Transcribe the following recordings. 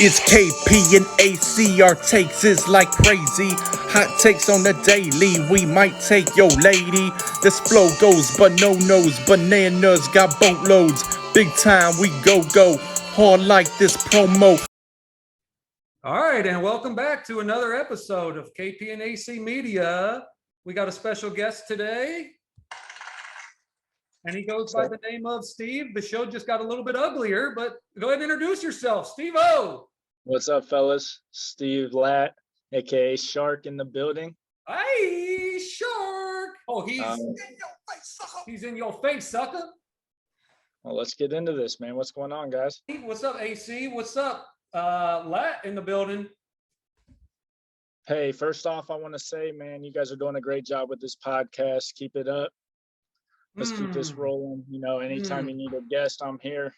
It's KP&AC, our takes is like crazy. Hot takes on the daily, we might take your lady. This flow goes bananas, bananas got boatloads. Big time, we go hard like this promo. All right, and welcome back to another episode of KP&AC Media. We got a special guest today, and he goes by the name of Steve. The show just got a little bit uglier, but go ahead and introduce yourself, Steve-O. What's up, fellas? Steve Latt, aka Shark, in the building. Hey, Shark! Oh, he's in your face, sucker. He's in your face, sucker. Well, let's get into this, man. What's going on, guys? What's up, AC? What's up, Latt in the building? Hey, first off, I want to say, man, you guys are doing a great job with this podcast. Keep it up. Let's keep this rolling. You know, anytime you need a guest, I'm here.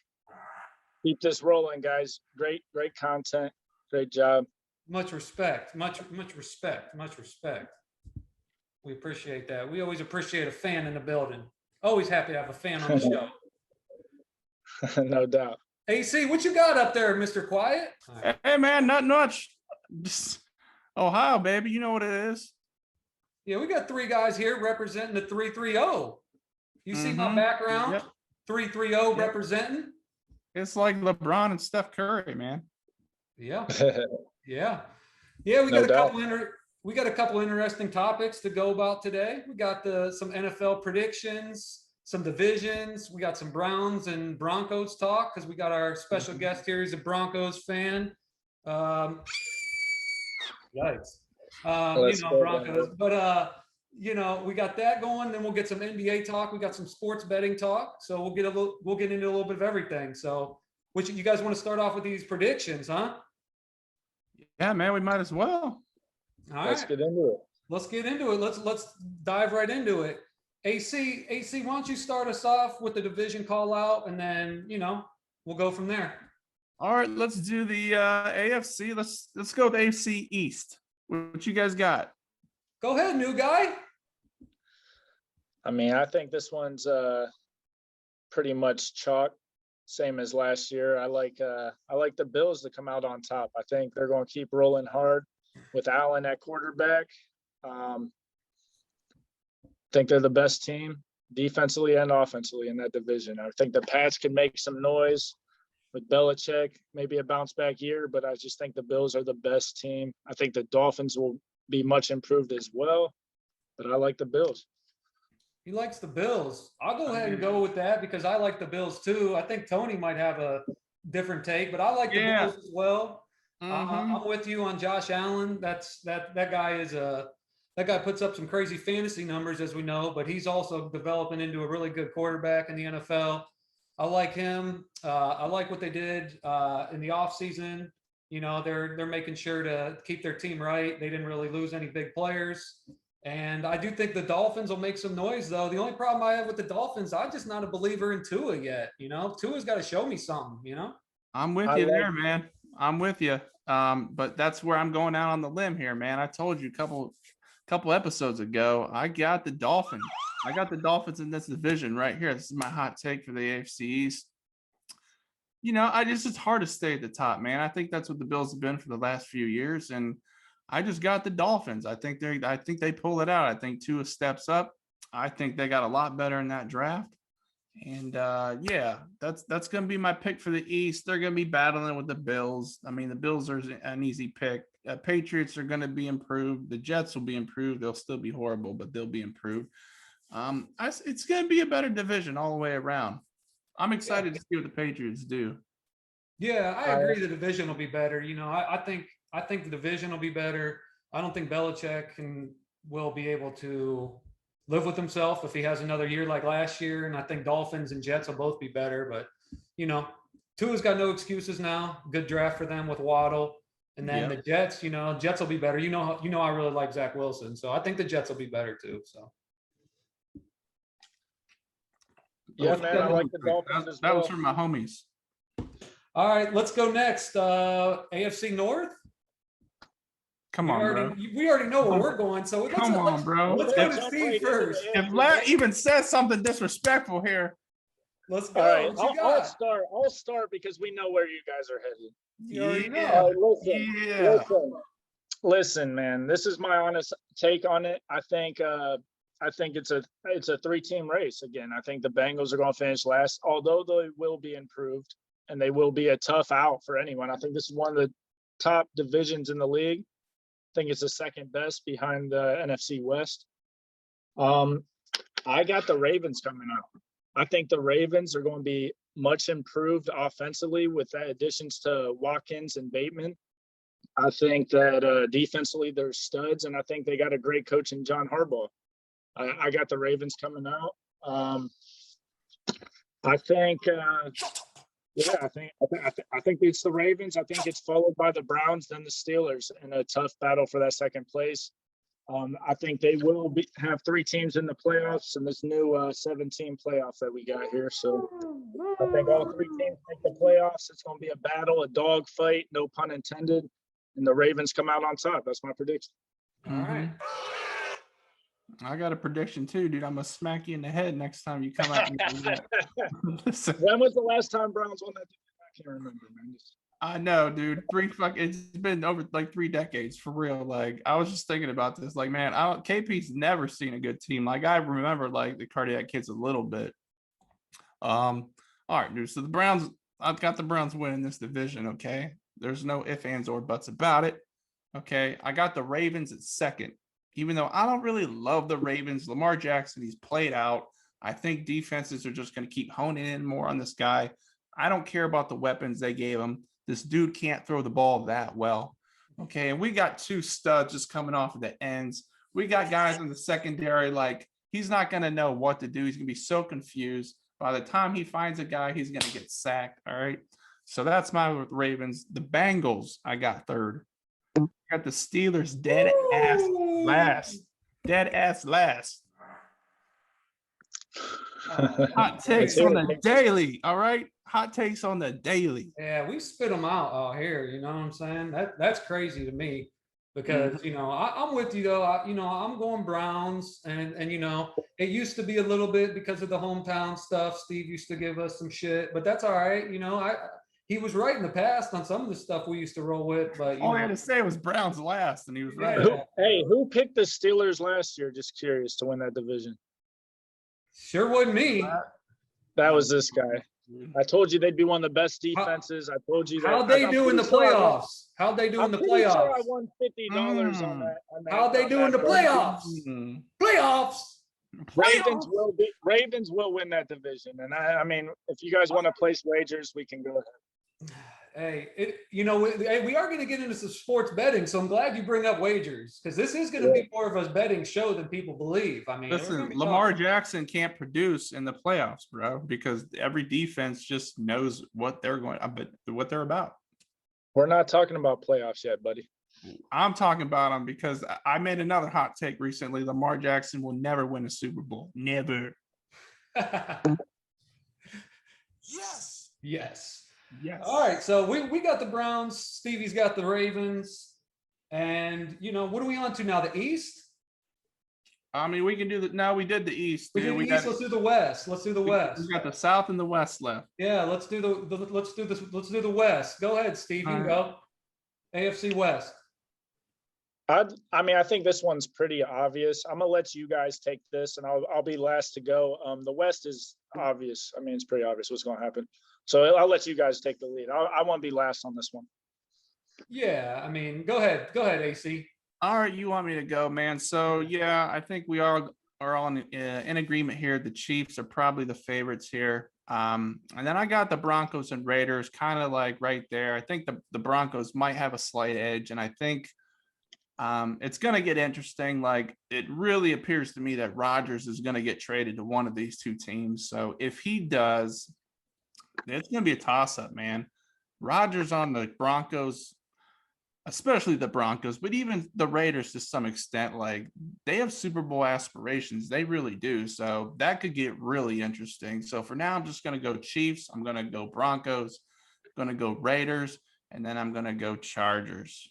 Keep this rolling, guys. Great content. Great job. Much respect. Much respect. We appreciate that. We always appreciate a fan in the building. Always happy to have a fan on the show. No doubt. AC, what you got up there, Mr. Quiet? Hey, man, not much. Just Ohio, baby. You know what it is. Yeah, we got three guys here representing the 330. You see my background? Yep. 330 representing. It's like LeBron and Steph Curry, man. Yeah. Yeah. We got we got a couple interesting topics to go about today. We got some NFL predictions, some divisions. We got some Browns and Broncos talk because we got our special guest here. He's a Broncos fan. Yikes. Broncos. But we got that going. Then we'll get some NBA talk. We got some sports betting talk. So we'll get into a little bit of everything. So, which you guys want to start off with these predictions, huh? Yeah, man, we might as well. All right. Let's get into it. Let's dive right into it. AC, why don't you start us off with the division call out, and then we'll go from there. All right, let's do the AFC. Let's go with AFC East. What you guys got? Go ahead, new guy. I mean, I think this one's pretty much chalk, same as last year. I like the Bills to come out on top. I think they're going to keep rolling hard with Allen at quarterback. I think they're the best team defensively and offensively in that division. I think the Pats can make some noise with Belichick, maybe a bounce back year, but I just think the Bills are the best team. I think the Dolphins will be much improved as well, but I like the Bills. He likes the Bills. I'll go ahead and go with that because I like the Bills too. I think Tony might have a different take, but I like the Bills as well. I'm with you on Josh Allen. That guy puts up some crazy fantasy numbers, as we know, but he's also developing into a really good quarterback in the NFL. I like him. I like what they did in the offseason. They're making sure to keep their team right. They didn't really lose any big players. And I do think the Dolphins will make some noise, though. The only problem I have with the Dolphins, I'm just not a believer in Tua yet. Tua's got to show me something, I'm with you there, man. I'm with you. But that's where I'm going out on the limb here, man. I told you a couple episodes ago, I got the Dolphins. I got the Dolphins in this division right here. This is my hot take for the AFC East. It's hard to stay at the top, man. I think that's what the Bills have been for the last few years, and I just got the Dolphins. I think they pull it out. I think Tua steps up. I think they got a lot better in that draft. And that's going to be my pick for the East. They're going to be battling with the Bills. I mean, the Bills are an easy pick. Patriots are going to be improved. The Jets will be improved. They'll still be horrible, but they'll be improved. It's going to be a better division all the way around. I'm excited to see what the Patriots do. Yeah, I agree. The division will be better. I think the division will be better. I don't think Belichick will be able to live with himself if he has another year like last year. And I think Dolphins and Jets will both be better. But, Tua's got no excuses now. Good draft for them with Waddle. And then the Jets, Jets will be better. I really like Zach Wilson. So I think the Jets will be better too. So. Yeah, man, I like the Dolphins as well. That was from my homies. All right, let's go next. AFC North. Come on, bro. We already know where we're going, so let's go to Steve first. If Matt even says something disrespectful here, Let's go. All right, What you I'll got? start. I'll start because we know where you guys are headed. You already know. Yeah. Listen, Yeah. listen, man. This is my honest take on it. I think it's a 3-team race again. I think the Bengals are going to finish last, although they will be improved and they will be a tough out for anyone. I think this is one of the top divisions in the league. I think it's the second best behind the NFC West. I got the Ravens coming out. I think the Ravens are going to be much improved offensively with the additions to Watkins and Bateman. I think that defensively they're studs, and I think they got a great coach in John Harbaugh. I got the Ravens coming out. I think, I think it's the Ravens. I think it's followed by the Browns, then the Steelers in a tough battle for that second place. I think they will have 3 teams in the playoffs in this new 7-team playoff that we got here. So I think all 3 teams make the playoffs. It's going to be a battle, a dog fight, no pun intended, and the Ravens come out on top. That's my prediction. All right. I got a prediction too, dude. I'm gonna smack you in the head next time you come out. Listen, When was the last time Browns won that? I can't remember, man. I know, dude. It's been over like 3 decades for real. Like, I was just thinking about this. Like, man, KP's never seen a good team. Like, I remember like the Cardiac Kids a little bit. All right, dude. So the Browns, I've got the Browns winning this division. Okay, there's no ifs, ands, or buts about it. Okay, I got the Ravens at second. Even though I don't really love the Ravens, Lamar Jackson, he's played out. I think defenses are just going to keep honing in more on this guy. I don't care about the weapons they gave him. This dude can't throw the ball that well. Okay, and we got 2 studs just coming off of the ends. We got guys in the secondary, like, he's not going to know what to do. He's going to be so confused. By the time he finds a guy, he's going to get sacked. All right, so that's my Ravens. The Bengals, I got third. I got the Steelers dead ass last. Hot takes on the daily. All right. Hot takes on the daily. Yeah, we spit them out here. You know what I'm saying? That's crazy to me because I'm with you though. I'm going Browns, and it used to be a little bit because of the hometown stuff. Steve used to give us some shit, but that's all right. He was right in the past on some of the stuff we used to roll with, but all I had to say was Browns last, and he was right. Who picked the Steelers last year? Just curious to win that division. Sure wasn't me. That was this guy. I told you they'd be one of the best defenses. I told you that. How'd they do in the playoffs? How'd they do in the playoffs? Sure I won $50 on that. How'd they do in the playoffs? Playoffs. Ravens will win that division, and I mean, if you guys want to place wagers, we can go ahead. Hey, we are going to get into some sports betting, so I'm glad you bring up wagers because this is going to be more of a betting show than people believe. I mean, listen, Lamar Jackson can't produce in the playoffs, bro, because every defense just knows what they're about. We're not talking about playoffs yet, buddy. I'm talking about them because I made another hot take recently. Lamar Jackson will never win a Super Bowl. Never. Yes. Yes. All right. So we got the Browns. Stevie's got the Ravens. And, what are we on to now? The East? I mean, we can do that. No, we did the East. We did the East. Let's do the West. We got the South and the West left. Yeah. Let's do the West. Go ahead, Stevie. Right. Go. AFC West. I think this one's pretty obvious. I'm gonna let you guys take this, and I'll be last to go. The West is obvious. I mean, it's pretty obvious what's gonna happen. So I'll let you guys take the lead. I want to be last on this one. Yeah, I mean, go ahead, AC. All right, you want me to go, man? So yeah, I think we are all in agreement here. The Chiefs are probably the favorites here. And then I got the Broncos and Raiders kind of like right there. I think the Broncos might have a slight edge, and I think it's going to get interesting. Like, it really appears to me that Rodgers is going to get traded to one of these 2 teams. So if he does, it's going to be a toss-up, man. Rodgers on the Broncos, especially the Broncos, but even the Raiders to some extent, like, they have Super Bowl aspirations. They really do. So that could get really interesting. So for now, I'm just going to go Chiefs. I'm going to go Broncos. I'm going to go Raiders. And then I'm going to go Chargers.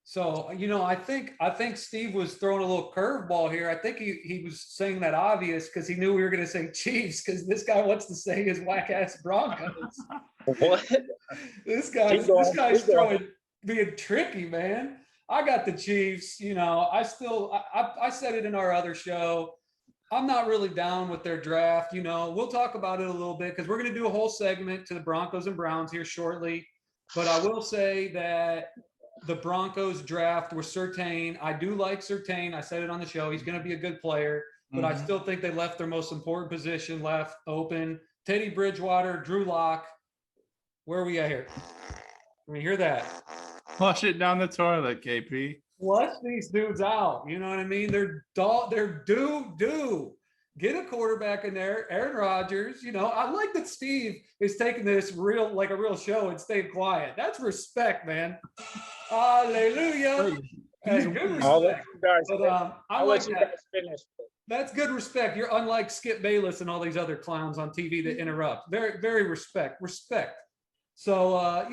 So, I think Steve was throwing a little curveball here. I think he was saying that obvious because he knew we were going to say Chiefs because this guy wants to say his whack ass Broncos. What? This Keep going, guy's keep going. being tricky, man. I got the Chiefs. I said it in our other show. I'm not really down with their draft. We'll talk about it a little bit because we're going to do a whole segment to the Broncos and Browns here shortly. But I will say that the Broncos draft was Surtain. I do like Surtain. I said it on the show. He's going to be a good player, but I still think they left their most important position left open. Teddy Bridgewater, Drew Lock. Where are we at here? Let me hear that. Flush it down the toilet, KP. Flush these dudes out. You know what I mean? They're due. Get a quarterback in there. Aaron Rodgers. I like that Steve is taking this like a real show and staying quiet. That's respect, man. Hallelujah. Hey, good I'll let respect. you guys, But I'll let you guys finish. That's good respect. You're unlike Skip Bayless and all these other clowns on TV that interrupt. Very, very respect. So, I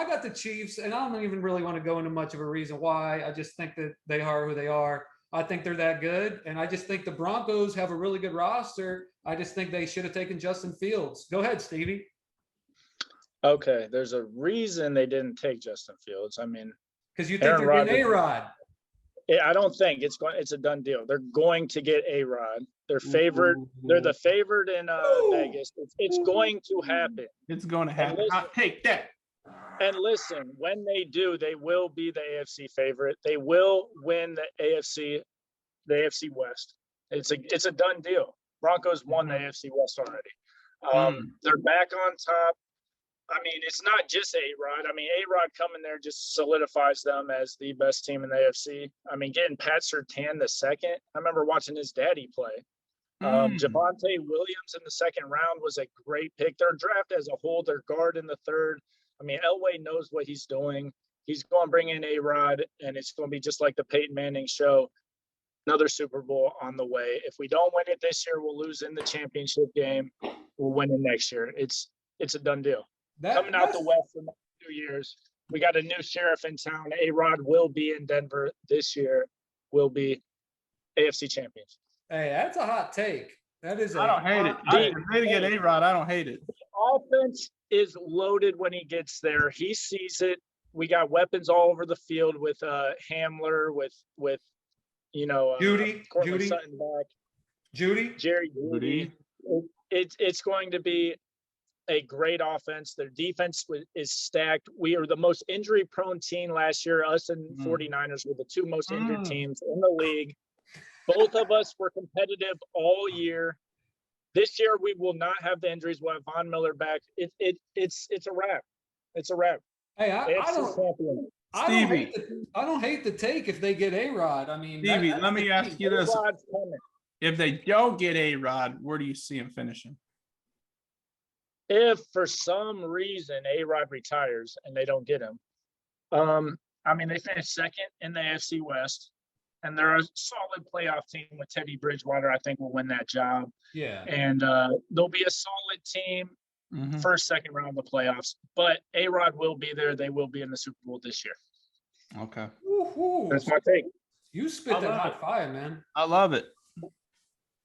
got the Chiefs, and I don't even really want to go into much of a reason why. I just think that they are who they are. I think they're that good, and I just think the Broncos have a really good roster. I just think they should have taken Justin Fields. Go ahead, Stevie. Okay, there's a reason they didn't take Justin Fields. I mean, Because you think they're getting A-Rod. I don't think it's a done deal. They're going to get A-Rod. They're favored. They're the favorite in Vegas. It's going to happen. It's going to happen. listen- I'll take that. And listen, when they do, they will be the AFC favorite. They will win the AFC West. It's a done deal. Broncos won the AFC West already. They're back on top. I mean, it's not just A-Rod. I mean, A-Rod coming there just solidifies them as the best team in the AFC. I mean, getting Pat Surtain the second. I remember watching his daddy play. Javonte Williams in the second round was a great pick. Their draft as a whole, their guard in the third. I mean, Elway knows what he's doing. He's going to bring in A-Rod, and it's going to be just like the Peyton Manning show. Another Super Bowl on the way. If we don't win it this year, we'll lose in the championship game. We'll win it next year. It's a done deal. Coming out the West in 2 years, we got a new sheriff in town. A-Rod will be in Denver this year. Will be AFC champions. Hey, that's a hot take. That is. I don't hate it. If they get A-Rod, I don't hate it. The offense is loaded when he gets there. He sees it. We got weapons all over the field with Hamler, with Judy, Sutton back. Jerry Judy. It's going to be a great offense. Their defense is stacked. We are the most injury-prone team last year. Us and 49ers were the two most injured teams in the league. Both of us were competitive all year. This year, we will not have the injuries. We'll have Von Miller back. It's a wrap. It's a wrap. Hey, I don't hate the take if they get A-Rod. I mean, Stevie, let me ask you this. A-Rod's coming. If they don't get A-Rod, where do you see him finishing? If for some reason A-Rod retires and they don't get him, I mean, they finished second in the AFC West, and they're a solid playoff team with Teddy Bridgewater. I think will win that job. Yeah. And they'll be a solid team first, second round of the playoffs. But A-Rod will be there. They will be in the Super Bowl this year. Okay. Woo-hoo. That's my take. You spit that hot fire, man. I love it.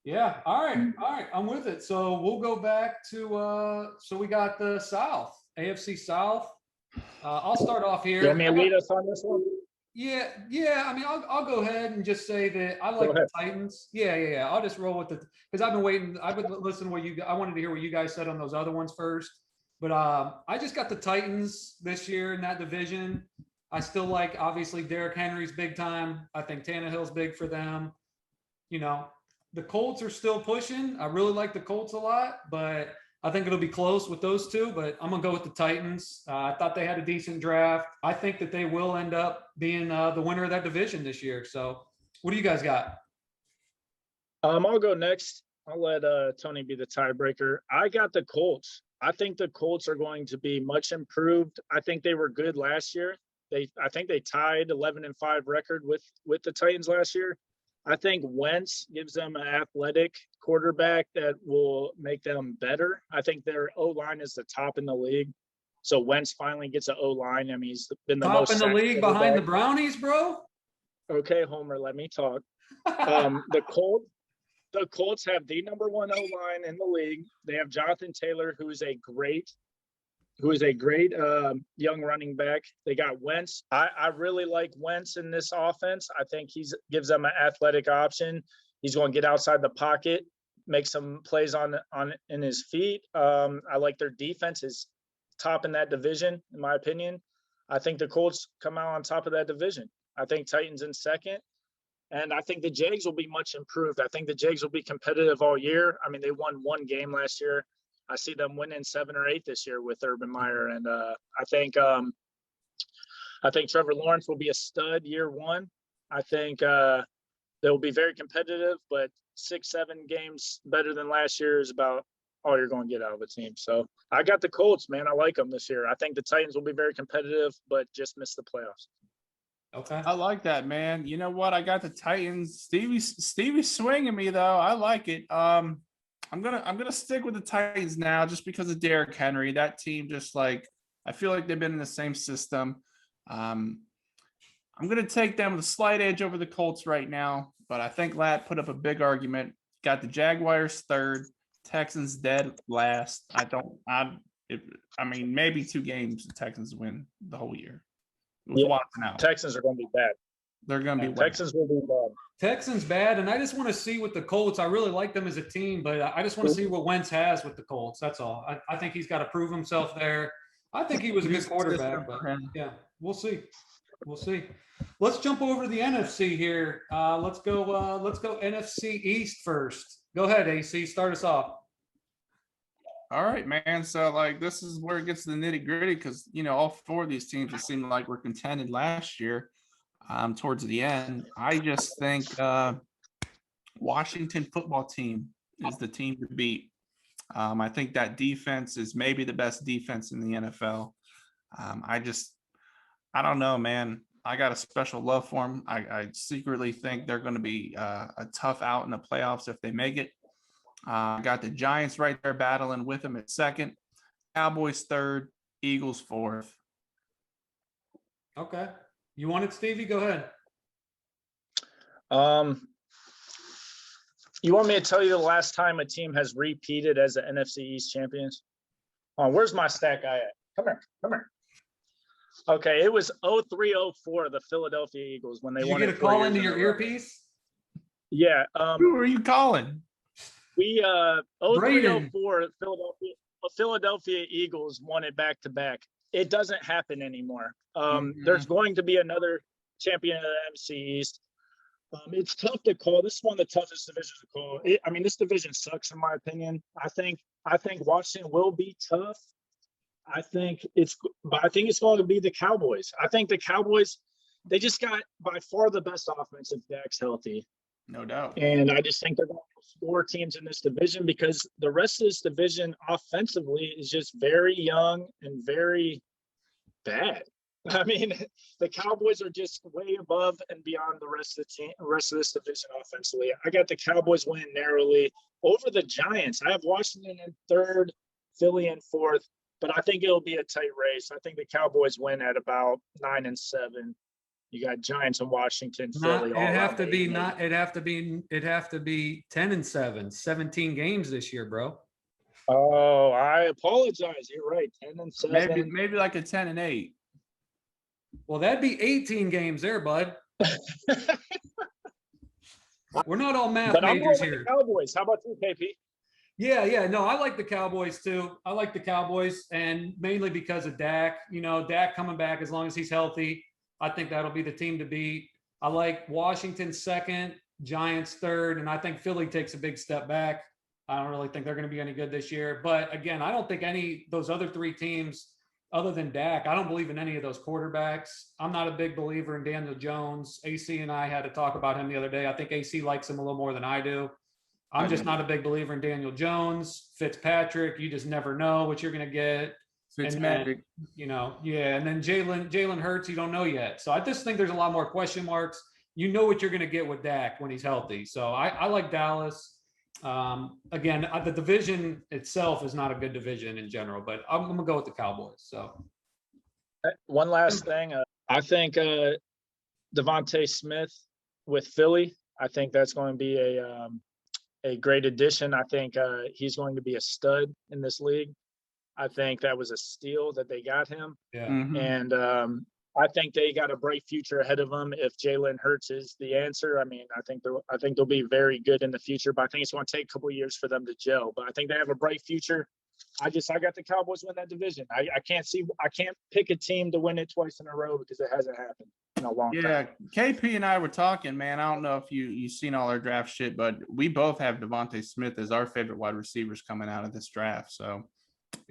Yeah. All right. I'm with it. So we'll go back to so we got the South, AFC South. I'll start off here. You want me to lead us on this one? Yeah. I mean, I'll go ahead and just say that I like the Titans. Yeah. I'll just roll with it because I've been waiting. I would listen to I wanted to hear what you guys said on those other ones first. But I just got the Titans this year in that division. I still like, obviously, Derrick Henry's big time. I think Tannehill's big for them. The Colts are still pushing. I really like the Colts a lot, but I think it'll be close with those two. But I'm going to go with the Titans. I thought they had a decent draft. I think that they will end up being the winner of that division this year. So what do you guys got? I'll go next. I'll let Tony be the tiebreaker. I got the Colts. I think the Colts are going to be much improved. I think they were good last year. I think they tied 11-5 record with the Titans last year. I think Wentz gives them an athletic quarterback that will make them better. I think their O-line is the top in the league. So Wentz finally gets an O-line. I mean, he's been the Top most in the sacked league behind the quarterback. Brownies, bro. Okay, Homer, let me talk. The Colts have the number one O-line in the league. They have Jonathan Taylor, who is a great young running back. They got Wentz. I really like Wentz in this offense. I think gives them an athletic option. He's going to get outside the pocket, make some plays in his feet. I like their defense is top in that division, in my opinion. I think the Colts come out on top of that division. I think Titans in second. And I think the Jags will be much improved. I think the Jags will be competitive all year. I mean, they won one game last year. I see them winning 7 or 8 this year with Urban Meyer. And I think Trevor Lawrence will be a stud year one. I think they'll be very competitive, but 6-7 games better than last year is about all you're going to get out of a team. So I got the Colts, man. I like them this year. I think the Titans will be very competitive, but just miss the playoffs. Okay. I like that, man. You know what? I got the Titans. Stevie's swinging me though. I like it. I'm gonna stick with the Titans now, just because of Derrick Henry. That team, just like, I feel like they've been in the same system. I'm gonna take them with a slight edge over the Colts right now, but I think Lat put up a big argument. Got the Jaguars third, Texans dead last. I mean, maybe 2 games the Texans win the whole year. With Watson out. Texans are going to be bad. They're going to be Texans will be bad. Texans bad, and I just want to see what the Colts. I really like them as a team, but I just want to see what Wentz has with the Colts. That's all. I think he's got to prove himself there. I think he was a good quarterback, but yeah, we'll see. We'll see. Let's jump over to the NFC here. Let's go NFC East first. Go ahead, AC. Start us off. All right, man. So, like, this is where it gets to the nitty gritty, because, you know, all 4 of these teams, it seemed like, were contended last year towards the end. I just think Washington football team is the team to beat. I think that defense is maybe the best defense in the NFL. I don't know, man. I got a special love for them. I secretly think they're going to be a tough out in the playoffs if they make it. Got the Giants right there battling with them at second, Cowboys third, Eagles fourth. Okay. You want it, Stevie? Go ahead. You want me to tell you the last time a team has repeated as the NFC East champions? Where's my stat guy at? Come here. Okay, it was 03-04, the Philadelphia Eagles, when they won. Did you get a call into your earpiece? Yeah. Who are you calling? We 03-04 Philadelphia Eagles won it back to back. It doesn't happen anymore. There's going to be another champion of the NFC East. It's tough to call. This is one of the toughest divisions to call. This division sucks in my opinion. I think Washington will be tough. I think it's going to be the Cowboys. I think the Cowboys, they just got by far the best offense if Dak's healthy. No doubt. And I just think they're going to score teams in this division, because the rest of this division offensively is just very young and very bad. I mean, the Cowboys are just way above and beyond the rest of this division offensively. I got the Cowboys winning narrowly over the Giants. I have Washington in third, Philly in fourth, but I think it'll be a tight race. I think the Cowboys win at about 9-7. You got Giants and Washington, Philly. It'd have to be 10-7, 17 games this year, bro. Oh, I apologize. You're right. 10-7. Maybe like a 10-8. Well, that'd be 18 games there, bud. We're not all math But I'm majors going here. with the Cowboys. How about you, KP? Yeah. No, I like the Cowboys too. I like the Cowboys, and mainly because of Dak. You know, Dak coming back as long as he's healthy. I think that'll be the team to beat. I like Washington second, Giants third, and I think Philly takes a big step back. I don't really think they're going to be any good this year. But again, I don't think those other 3 teams, other than Dak, I don't believe in any of those quarterbacks. I'm not a big believer in Daniel Jones. AC and I had to talk about him the other day. I think AC likes him a little more than I do. I'm just not a big believer in Daniel Jones. Fitzpatrick, you just never know what you're going to get. Fitzmagic. And then Jalen Hurts, you don't know yet. So I just think there's a lot more question marks. You know what you're going to get with Dak when he's healthy. So I like Dallas. Again, the division itself is not a good division in general, but I'm gonna go with the Cowboys. So One last thing, I think Devontae Smith with Philly. I think that's going to be a great addition. I think he's going to be a stud in this league. I think that was a steal that they got him, yeah, and I think they got a bright future ahead of them. If Jalen Hurts is the answer, I mean, I think they'll be very good in the future. But I think it's going to take a couple of years for them to gel. But I think they have a bright future. I got the Cowboys win that division. I can't pick a team to win it twice in a row because it hasn't happened in a long time. KP and I were talking, man. I don't know if you've seen all our draft shit, but we both have Devontae Smith as our favorite wide receivers coming out of this draft. So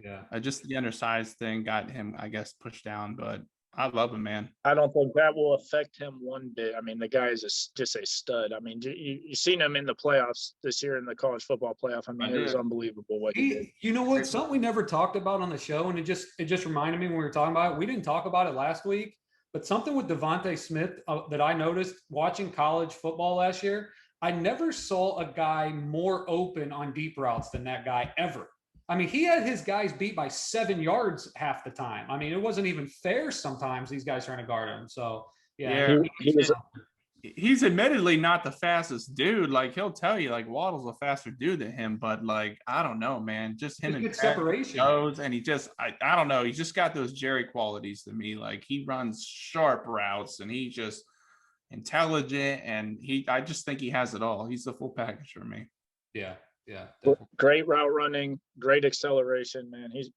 yeah. Just the undersized thing got him, I guess, pushed down, but I love him, man. I don't think that will affect him one bit. I mean, the guy is just a stud. I mean, you've seen him in the playoffs this year in the college football playoff. I mean, it was unbelievable what he did. You know what? Something we never talked about on the show, and it just reminded me when we were talking about it. We didn't talk about it last week, but something with Devontae Smith that I noticed watching college football last year. I never saw a guy more open on deep routes than that guy ever. I mean, he had his guys beat by 7 yards half the time. I mean, it wasn't even fair sometimes, these guys trying to guard him. So, yeah. He's admittedly not the fastest dude. Like, he'll tell you, like, Waddle's a faster dude than him. But, like, I don't know, man. Just him and separation. And he just, I don't know. He's just got those Jerry qualities to me. Like, he runs sharp routes, and he's just intelligent. And I just think he has it all. He's the full package for me. Yeah. Yeah, definitely. Great route running, great acceleration, man. He's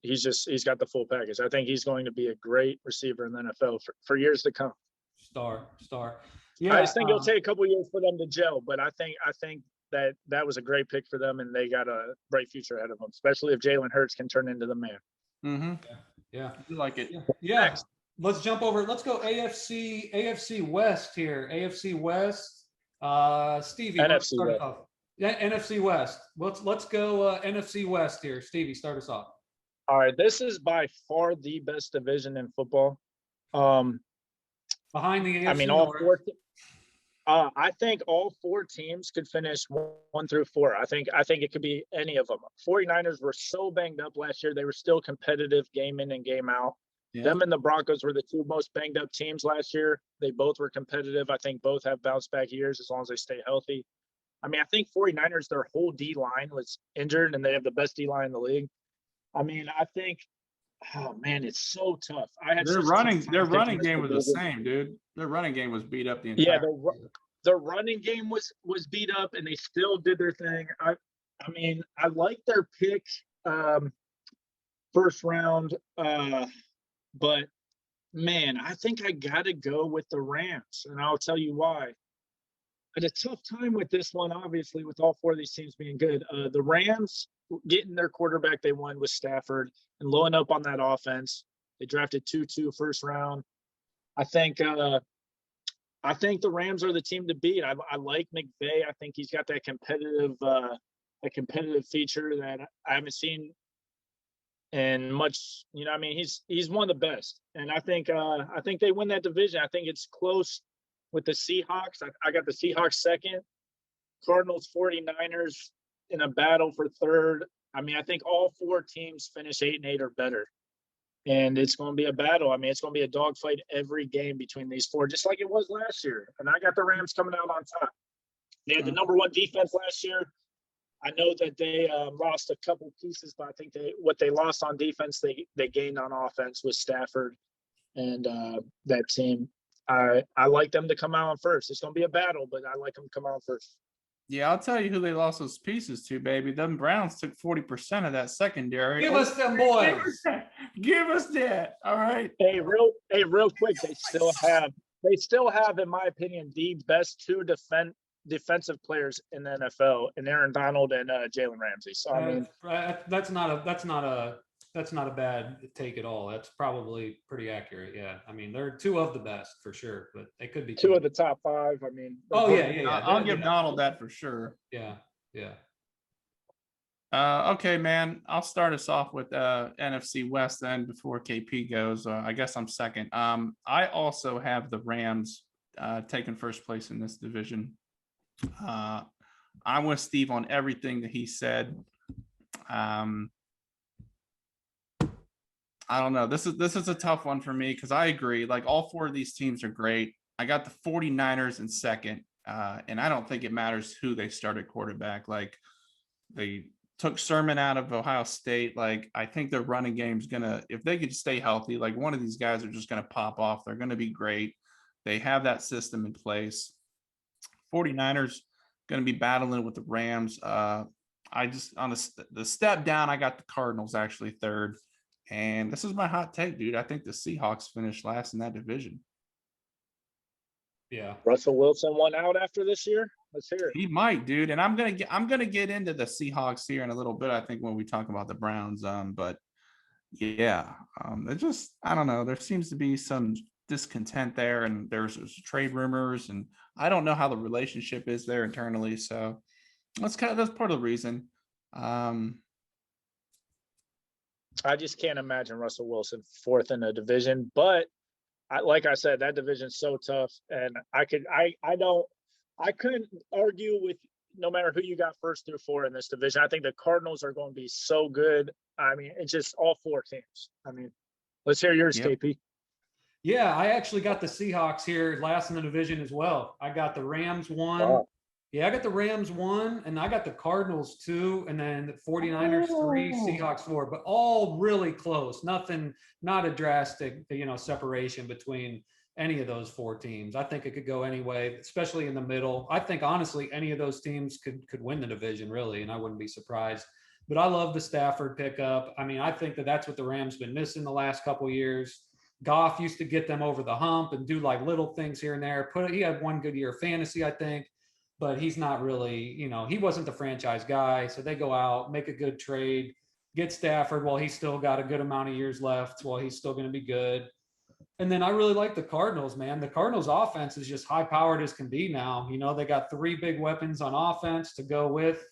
got the full package. I think he's going to be a great receiver in the NFL for years to come. Star. Yeah, I just think it'll take a couple years for them to gel, but I think that was a great pick for them, and they got a bright future ahead of them, especially if Jalen Hurts can turn into the man. Mm-hmm. Yeah, I like it. Yeah. Next. Let's jump over. Let's go AFC West here. AFC West. Stevie. NFC West. Yeah, NFC West. Let's go NFC West here. Stevie, start us off. All right, this is by far the best division in football. Behind the AFC. I mean, all four. I think all four teams could finish 1 through 4. I think it could be any of them. 49ers were so banged up last year; they were still competitive game in and game out. Yeah. Them and the Broncos were the two most banged up teams last year. They both were competitive. I think both have bounce back years as long as they stay healthy. I mean, I think 49ers, their whole D-line was injured, and they have the best D-line in the league. I mean, I think, oh, man, it's so tough. Their running game was the same, dude. Their running game was beat up the entire their running game was beat up, and they still did their thing. I mean, I like their pick first round, but, man, I think I got to go with the Rams, and I'll tell you why. I had a tough time with this one, obviously, with all four of these teams being good. The Rams getting their quarterback they won with Stafford and loading up on that offense. They drafted 2-2 first round. I think the Rams are the team to beat. I like McVay. I think he's got that competitive feature that I haven't seen in much. You know, I mean, he's one of the best, and I think they win that division. I think it's close. With the Seahawks, I got the Seahawks second. Cardinals, 49ers in a battle for third. I mean, I think all four teams finish 8-8 or better. And it's going to be a battle. I mean, it's going to be a dogfight every game between these four, just like it was last year. And I got the Rams coming out on top. They had the number one defense last year. I know that they lost a couple pieces, but I think what they lost on defense, they gained on offense with Stafford and that team. I like them to come out on first. It's going to be a battle, but I like them to come out first. Yeah, I'll tell you who they lost those pieces to, baby. Them Browns took 40% of that secondary. Give us them boys. Give us that. All right. Hey, real quick, they still have, in my opinion, the best two defensive players in the NFL, and Aaron Donald and Jalen Ramsey. So I mean, that's not a bad take at all. That's probably pretty accurate. Yeah. I mean, they're two of the best for sure, but they could be two of the top 5. I mean, yeah. I'll give Donald that for sure. Yeah. Okay, man. I'll start us off with NFC West then before KP goes. I guess I'm second. I also have the Rams taking first place in this division. I'm with Steve on everything that he said. I don't know. This is a tough one for me because I agree. Like all four of these teams are great. I got the 49ers in second. And I don't think it matters who they started quarterback. Like they took Sermon out of Ohio State. Like I think their running game's gonna, if they could stay healthy, like one of these guys are just gonna pop off. They're gonna be great. They have that system in place. 49ers gonna be battling with the Rams. I just on the step down, I got the Cardinals actually third. And this is my hot take, dude. I think the Seahawks finished last in that division. Yeah. Russell Wilson won out after this year. Let's hear it. He might, dude. And I'm gonna get into the Seahawks here in a little bit. I think when we talk about the Browns. But yeah, it just I don't know. There seems to be some discontent there, and there's trade rumors, and I don't know how the relationship is there internally. So that's part of the reason. I just can't imagine Russell Wilson fourth in a division, but like I said, that division's so tough, and I couldn't argue with no matter who you got first through four in this division. I think the Cardinals are going to be so good. I mean, it's just all four teams. I mean, let's hear yours, Yep. KP. Yeah, I actually got the Seahawks here last in the division as well. I got the Rams 1. Wow. Yeah, I got the Rams 1, and I got the Cardinals 2, and then the 49ers 3, Seahawks 4, but all really close. Nothing, not a drastic, separation between any of those four teams. I think it could go any way, especially in the middle. I think honestly, any of those teams could win the division really, and I wouldn't be surprised. But I love the Stafford pickup. I mean, I think that's what the Rams been missing the last couple of years. Goff used to get them over the hump and do like little things here and there. He had one good year of fantasy, I think. But he's not really, he wasn't the franchise guy. So they go out, make a good trade, get Stafford while he's still got a good amount of years left, while he's still going to be good. And then I really like the Cardinals, man. The Cardinals offense is just high powered as can be now. They got 3 big weapons on offense to go with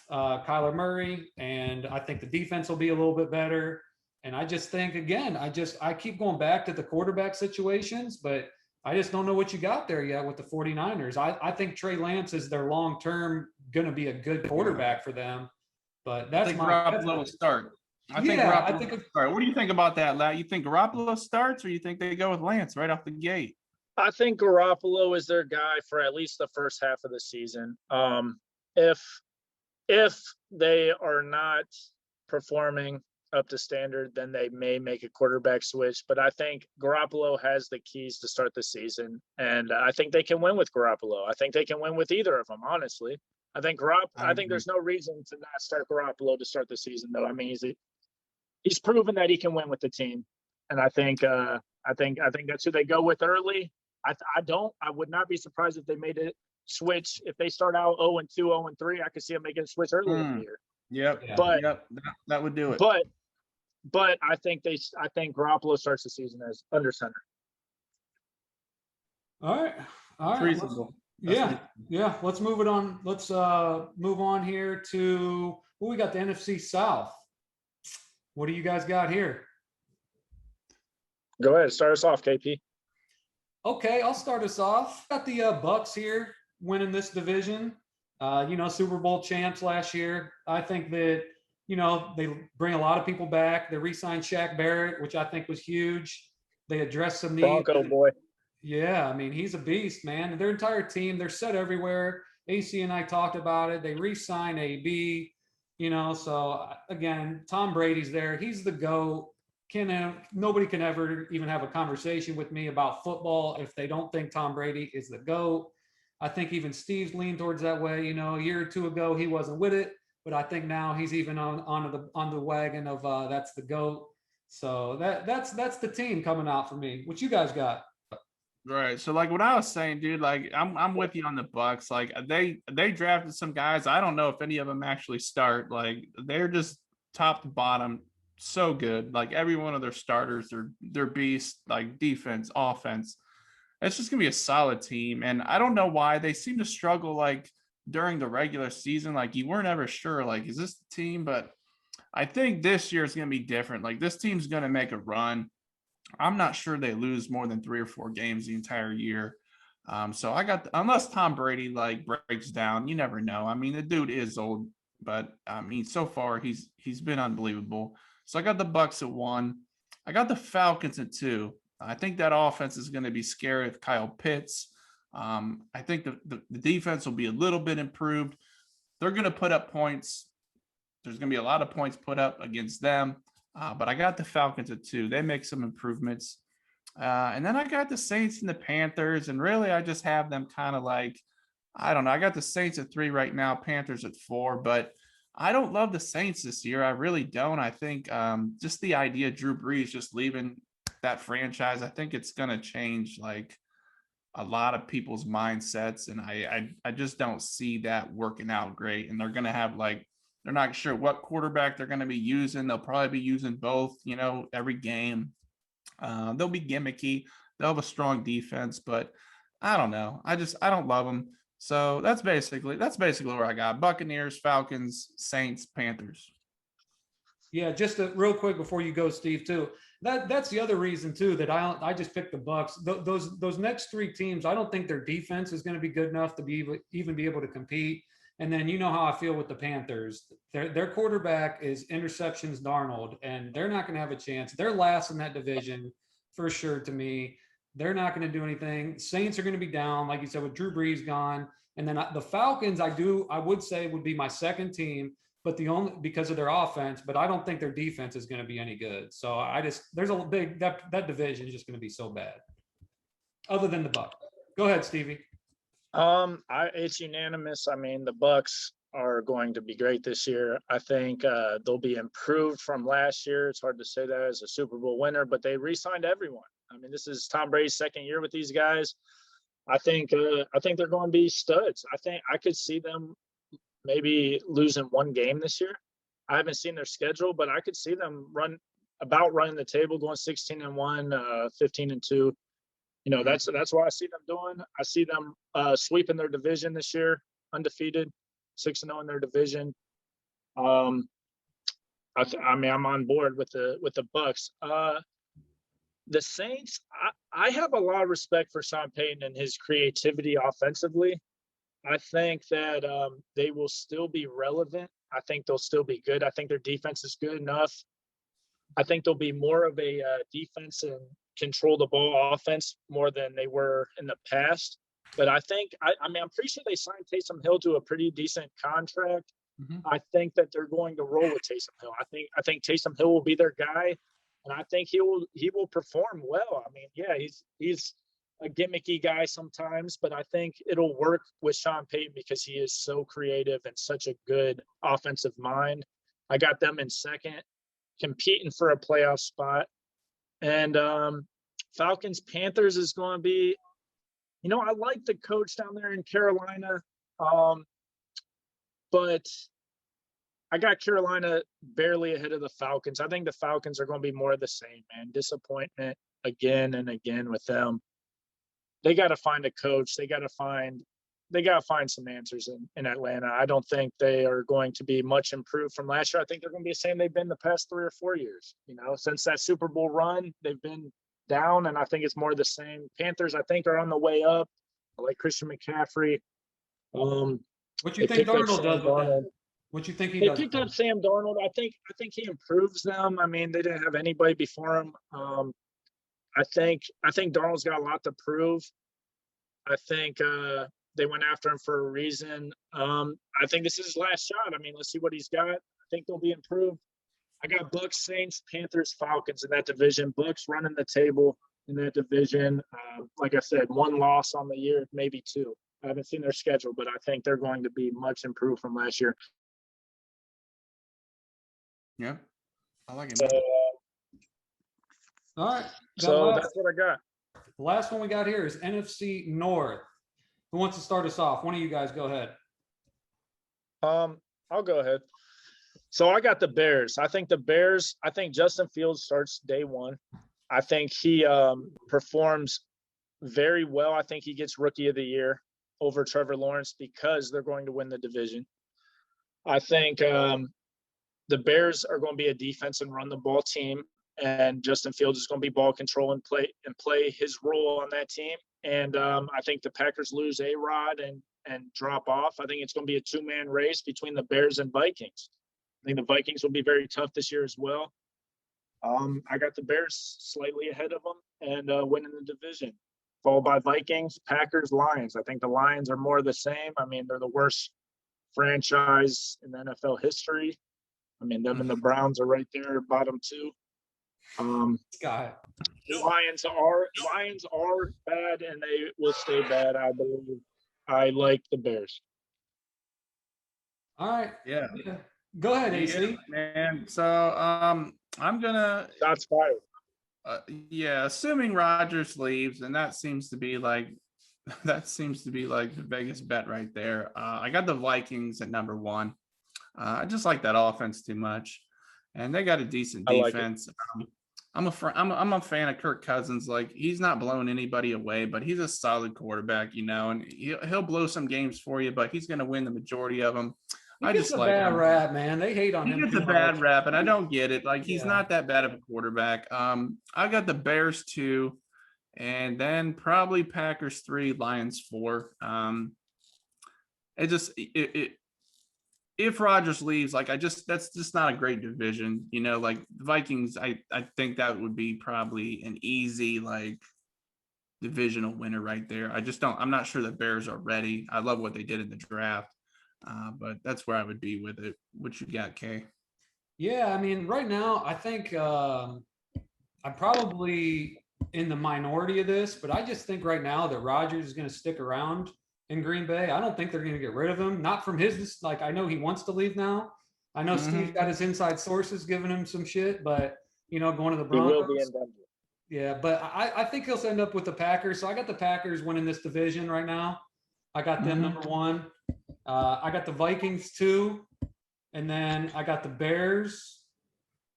Kyler Murray. And I think the defense will be a little bit better. And I just think, again, I keep going back to the quarterback situations, but I just don't know what you got there yet with the 49ers. I think Trey Lance is their long-term going to be a good quarterback for them, but that's Garoppolo will start. I think start. What do you think about that, Lat? You think Garoppolo starts, or you think they go with Lance right off the gate? I think Garoppolo is their guy for at least the first half of the season. If they are not performing up to standard, then they may make a quarterback switch. But I think Garoppolo has the keys to start the season, and I think they can win with Garoppolo. I think they can win with either of them, honestly. I think there's no reason to not start Garoppolo to start the season, though. I mean, he's proven that he can win with the team, and I think that's who they go with early. I would not be surprised if they made a switch. If they start out 0-2, 0-3, I could see them making a switch early in the year. Yep. Yeah. But that would do it. But I think Garoppolo starts the season as under center. All right. Reasonable. Yeah. Let's move it on. Let's move on here to we got the NFC South. What do you guys got here? Go ahead, start us off, KP. Okay, I'll start us off. Got the Bucks here winning this division. Super Bowl champs last year. I think that they bring a lot of people back. They re-signed Shaq Barrett, which I think was huge. They addressed some needs. Bronco boy. Yeah, I mean, he's a beast, man. Their entire team, they're set everywhere. AC and I talked about it. They re-signed AB, so again, Tom Brady's there. He's the GOAT. Nobody can ever even have a conversation with me about football if they don't think Tom Brady is the GOAT. I think even Steve's leaned towards that way. A year or two ago, he wasn't with it. But I think now he's even on the wagon of that's the GOAT. So that's the team coming out for me. What you guys got? Right. So like what I was saying, dude, like I'm with you on the Bucks. Like they drafted some guys. I don't know if any of them actually start. Like they're just top to bottom so good. Like every one of their starters, they're beasts, like defense, offense. It's just gonna be a solid team. And I don't know why they seem to struggle like during the regular season. Like you weren't ever sure, like, is this the team? But I think this year is going to be different. Like this team's going to make a run. I'm not sure they lose more than 3 or 4 games the entire year. So I got unless Tom Brady like breaks down, you never know. I mean, the dude is old, but I mean, so far he's been unbelievable. So I got the Bucks at 1. I got the Falcons at 2. I think that offense is going to be scary with Kyle Pitts. I think the defense will be a little bit improved. They're going to put up points. There's going to be a lot of points put up against them. But I got the Falcons at 2. They make some improvements. And then I got the Saints and the Panthers. And really, I just have them kind of like, I don't know. I got the Saints at 3 right now, Panthers at 4. But I don't love the Saints this year. I really don't. I think just the idea of Drew Brees just leaving that franchise, I think it's going to change like a lot of people's mindsets. And I just don't see that working out great. And they're going to have like, they're not sure what quarterback they're going to be using. They'll probably be using both, every game. They'll be gimmicky. They'll have a strong defense, but I don't know. I don't love them. So that's basically where I got Buccaneers, Falcons, Saints, Panthers. Yeah, just real quick before you go, Steve, too. That's the other reason too that I just picked the Bucks. Those next 3 teams, I don't think their defense is going to be good enough to even be able to compete. And then you know how I feel with the Panthers. Their quarterback is interceptions Darnold, and they're not going to have a chance. They're last in that division for sure to me. They're not going to do anything. Saints are going to be down, like you said, with Drew Brees gone. And then the Falcons, I would say would be my second team, but because of their offense, but I don't think their defense is going to be any good. So there's a big, that division is just going to be so bad. Other than the Bucs. Go ahead, Stevie. It's unanimous. I mean, the Bucks are going to be great this year. I think they'll be improved from last year. It's hard to say that as a Super Bowl winner, but they re-signed everyone. I mean, this is Tom Brady's second year with these guys. I think they're going to be studs. I think I could see them maybe losing 1 game this year. I haven't seen their schedule, but I could see them running the table, going 16-1, 15-2. That's what I see them doing. I see them sweeping their division this year, undefeated, 6-0 in their division. I mean, I'm on board with the Bucks. The Saints, I have a lot of respect for Sean Payton and his creativity offensively. I think that they will still be relevant. I think they'll still be good. I think their defense is good enough. I think they'll be more of a defense and control the ball offense more than they were in the past. But I think, I'm pretty sure they signed Taysom Hill to a pretty decent contract. Mm-hmm. I think that they're going to roll with Taysom Hill. I think Taysom Hill will be their guy, and I think he will perform well. I mean, yeah, he's a gimmicky guy sometimes, but I think it'll work with Sean Payton because he is so creative and such a good offensive mind. I got them in second, competing for a playoff spot. And Falcons Panthers is going to be, I like the coach down there in Carolina, but I got Carolina barely ahead of the Falcons. I think the Falcons are going to be more of the same, man. Disappointment again and again with them. They got to find a coach. They got to find some answers in Atlanta. I don't think they are going to be much improved from last year. I think they're going to be the same they've been the past 3 or 4 years. Since that Super Bowl run, they've been down, and I think it's more the same. Panthers, I think, are on the way up. I like Christian McCaffrey. What you think Darnold does with them? What you think he does? They picked up Sam Darnold. I think he improves them. I mean, they didn't have anybody before him. I think Darnold's got a lot to prove. I think they went after him for a reason. I think this is his last shot. I mean, let's see what he's got. I think they'll be improved. I got Bucks, Saints, Panthers, Falcons in that division. Bucks running the table in that division. Like I said, 1 loss on the year, maybe 2. I haven't seen their schedule, but I think they're going to be much improved from last year. Yeah, I like it. So, all right. So that's what I got. The last one we got here is NFC North. Who wants to start us off? One of you guys go ahead. I'll go ahead. So I got the Bears. I think Justin Fields starts day 1. I think he performs very well. I think he gets Rookie of the Year over Trevor Lawrence because they're going to win the division. I think the Bears are going to be a defense and run the ball team, and Justin Fields is going to be ball control and play his role on that team. And I think the Packers lose A-Rod and drop off. I think it's going to be a two-man race between the Bears and Vikings. I think the Vikings will be very tough this year as well. I got the Bears slightly ahead of them and winning the division, followed by Vikings, Packers, Lions. I think the Lions are more of the same. I mean, they're the worst franchise in the NFL history. I mean, them and the Browns are right there, bottom two. Scott. Lions are bad, and they will stay bad, I believe. I like the Bears. All right. Yeah. Go ahead, Yeah, AC. man. So I'm gonna Shots fired. yeah, assuming Rodgers leaves, and that seems to be like the biggest bet right there. I got the Vikings at number one. I just like that offense too much, and they got a decent I like it. defense. I'm a fan of Kirk Cousins. Like, he's not blowing anybody away, but he's a solid quarterback, and he'll blow some games for you, but he's going to win the majority of them. He I gets just a like bad him. rap, man. They hate on He him gets too a bad much. rap, and I don't get it. Like, he's Yeah. not that bad of a quarterback. I got the Bears 2, and then probably Packers 3, Lions 4. If Rodgers leaves, like, that's just not a great division. Like the Vikings, I think that would be probably an easy, like, divisional winner right there. I'm not sure the Bears are ready. I love what they did in the draft. But that's where I would be with it. What you got, Kay? Yeah, I mean, right now, I think I'm probably in the minority of this, but I just think right now that Rodgers is going to stick around in Green Bay. I don't think they're going to get rid of him. Not from his, like, I know he wants to leave now. I know Steve's got his inside sources giving him some shit, but, going to the He will Broncos. be in Denver. Yeah, but I think he'll end up with the Packers. So I got the Packers winning this division right now. I got them number one. I got the Vikings 2, and then I got the Bears.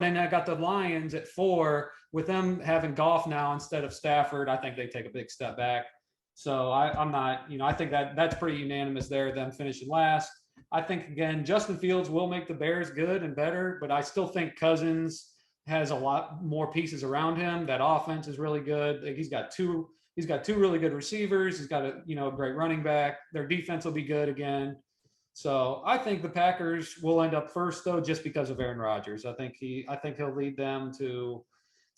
Then I got the Lions at 4. With them having Goff now instead of Stafford, I think they take a big step back. So I'm not, I think that's pretty unanimous there, them finishing last. I think, again, Justin Fields will make the Bears good and better, but I still think Cousins has a lot more pieces around him. That offense is really good. He's got two really good receivers. He's got a great running back. Their defense will be good again. So I think the Packers will end up first, though, just because of Aaron Rodgers. I think he'll lead them to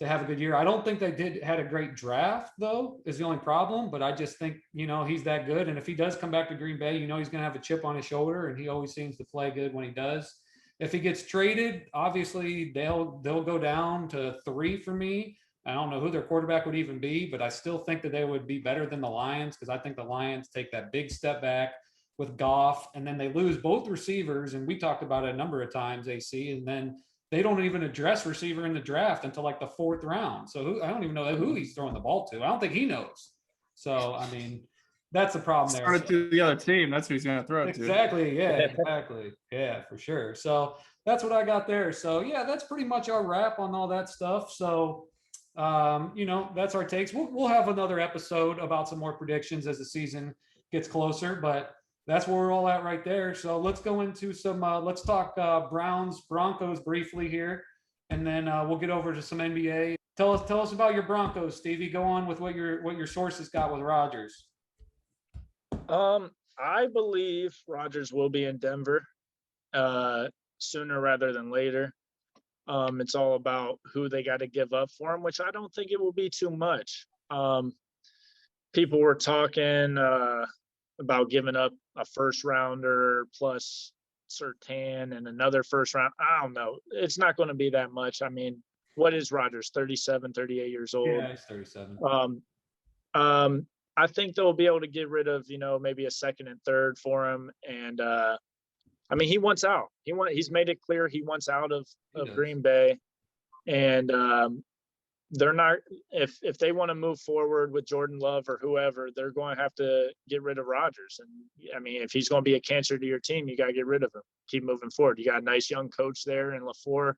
have a good year. I don't think they had a great draft, though, is the only problem. But I just think he's that good, and if he does come back to Green Bay, he's going to have a chip on his shoulder, and he always seems to play good when he does. If he gets traded, obviously they'll go down to 3 for me. I don't know who their quarterback would even be, but I still think that they would be better than the Lions, because I think the Lions take that big step back with Goff, and then they lose both receivers. And we talked about it a number of times, AC, and then they don't even address receiver in the draft until like the 4th round. So I don't even know who he's throwing the ball to. I don't think he knows. So, I mean, that's the problem there. Throw it to the other team. That's who he's going to throw it to. Exactly. Yeah, exactly. Yeah, for sure. So that's what I got there. So yeah, that's pretty much our wrap on all that stuff. So, that's our takes. We'll have another episode about some more predictions as the season gets closer, but that's where we're all at right there. So let's go into some, let's talk Browns, Broncos briefly here, and then we'll get over to some NBA. Tell us about your Broncos, Stevie. Go on with what your sources got with Rodgers. I believe Rodgers will be in Denver sooner rather than later. It's all about who they got to give up for him, which I don't think it will be too much. People were talking about giving up a first rounder plus Surtain and another first round. I don't know. It's not going to be that much. I mean, what is Rodgers? 37, 38 years old. Yeah, he's 37. I think they'll be able to get rid of, maybe a second and third for him. And I mean, he wants out. He's made it clear he wants out of Green Bay. And they're not, if they want to move forward with Jordan Love or whoever, they're going to have to get rid of Rodgers. And I mean, if he's going to be a cancer to your team, you got to get rid of him. Keep moving forward. You got a nice young coach there in LaFleur.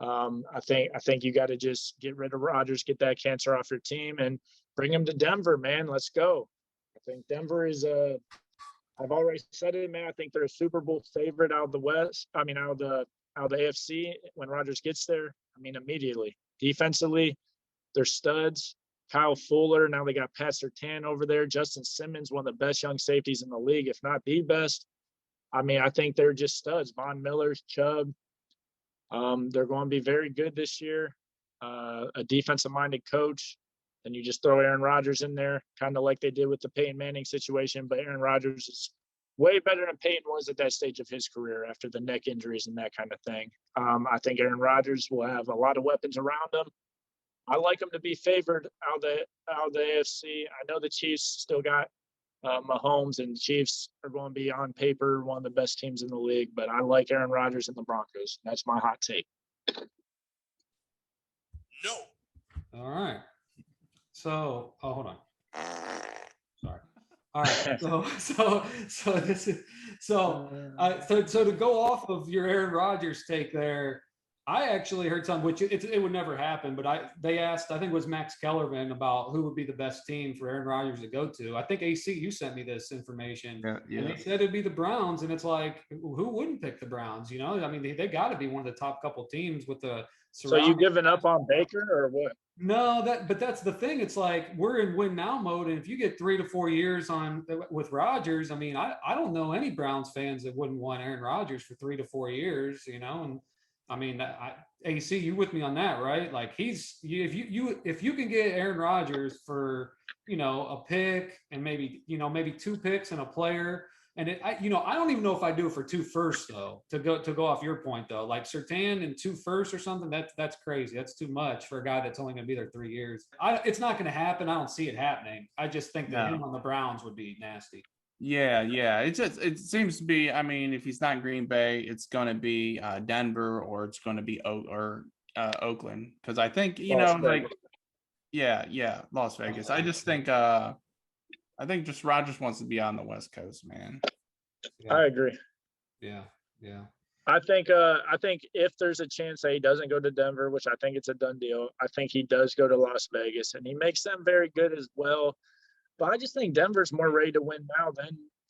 I think you got to just get rid of Rodgers, get that cancer off your team, and bring him to Denver, man. Let's go. I think Denver is I've already said it, man. I think they're a Super Bowl favorite out of the West. I mean, out of the AFC when Rodgers gets there. I mean, immediately. Defensively, they're studs. Kyle Fuller. Now they got Pat Surtain over there. Justin Simmons, one of the best young safeties in the league, if not the best. I mean, I think they're just studs. Von Miller, Chubb. They're going to be very good this year. A defensive-minded coach. And you just throw Aaron Rodgers in there, kind of like they did with the Peyton Manning situation. But Aaron Rodgers is way better than Peyton was at that stage of his career after the neck injuries and that kind of thing. I think Aaron Rodgers will have a lot of weapons around him. I like him to be favored out of the AFC. I know the Chiefs still got Mahomes, and the Chiefs are going to be on paper one of the best teams in the league. But I like Aaron Rodgers and the Broncos. That's my hot take. No. All right. So, hold on. Sorry. All right. So this is so to go off of your Aaron Rodgers take there, I actually heard something which it would never happen, but they asked, I think it was Max Kellerman, about who would be the best team for Aaron Rodgers to go to. I think AC, you sent me this information, Yeah. and they said it'd be the Browns, and it's like, who wouldn't pick the Browns? You know, I mean, they got to be one of the top couple teams with the. So you giving up on Baker or what? No, but that's the thing. It's like we're in win now mode, and if you get 3 to 4 years with Rodgers, I mean, I don't know any Browns fans that wouldn't want Aaron Rodgers for 3 to 4 years, you know. And I mean, AC, you with me on that, right? Like if you can get Aaron Rodgers for, you know, a pick and maybe 2 picks and a player. And I don't even know if I do it for 2 firsts though. To go off your point though, like Surtain and 2 firsts or something, that's crazy. That's too much for a guy that's only going to be there 3 years. It's not going to happen. I don't see it happening. I just think that him on the Browns would be nasty. Yeah. It seems to be. I mean, if he's not Green Bay, it's going to be Denver, or it's going to be Oakland, because I think Las Vegas. I just think just Rodgers wants to be on the West Coast, man. Yeah. I agree. Yeah. I think if there's a chance that he doesn't go to Denver, which I think it's a done deal, I think he does go to Las Vegas, and he makes them very good as well. But I just think Denver's more ready to win now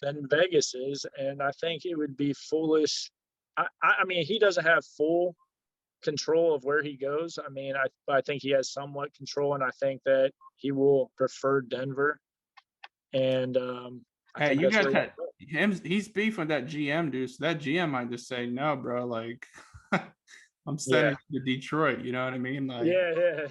than Vegas is, and I think it would be foolish. I mean, he doesn't have full control of where he goes. I mean, I think he has somewhat control, and I think that he will prefer Denver. And hey, you guys had him. He's beefing with that GM, dude. So that GM might just say, "No, bro. Like, I'm sending you to Detroit." You know what I mean? Like, yeah.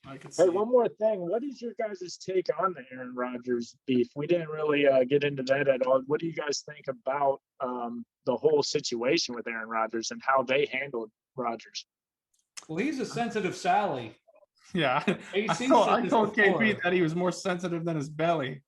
I can see. Hey, one more thing. What is your guys' take on the Aaron Rodgers beef? We didn't really get into that at all. What do you guys think about the whole situation with Aaron Rodgers and how they handled Rodgers? Well, he's a sensitive Sally. Yeah, I told KP that he was more sensitive than his belly.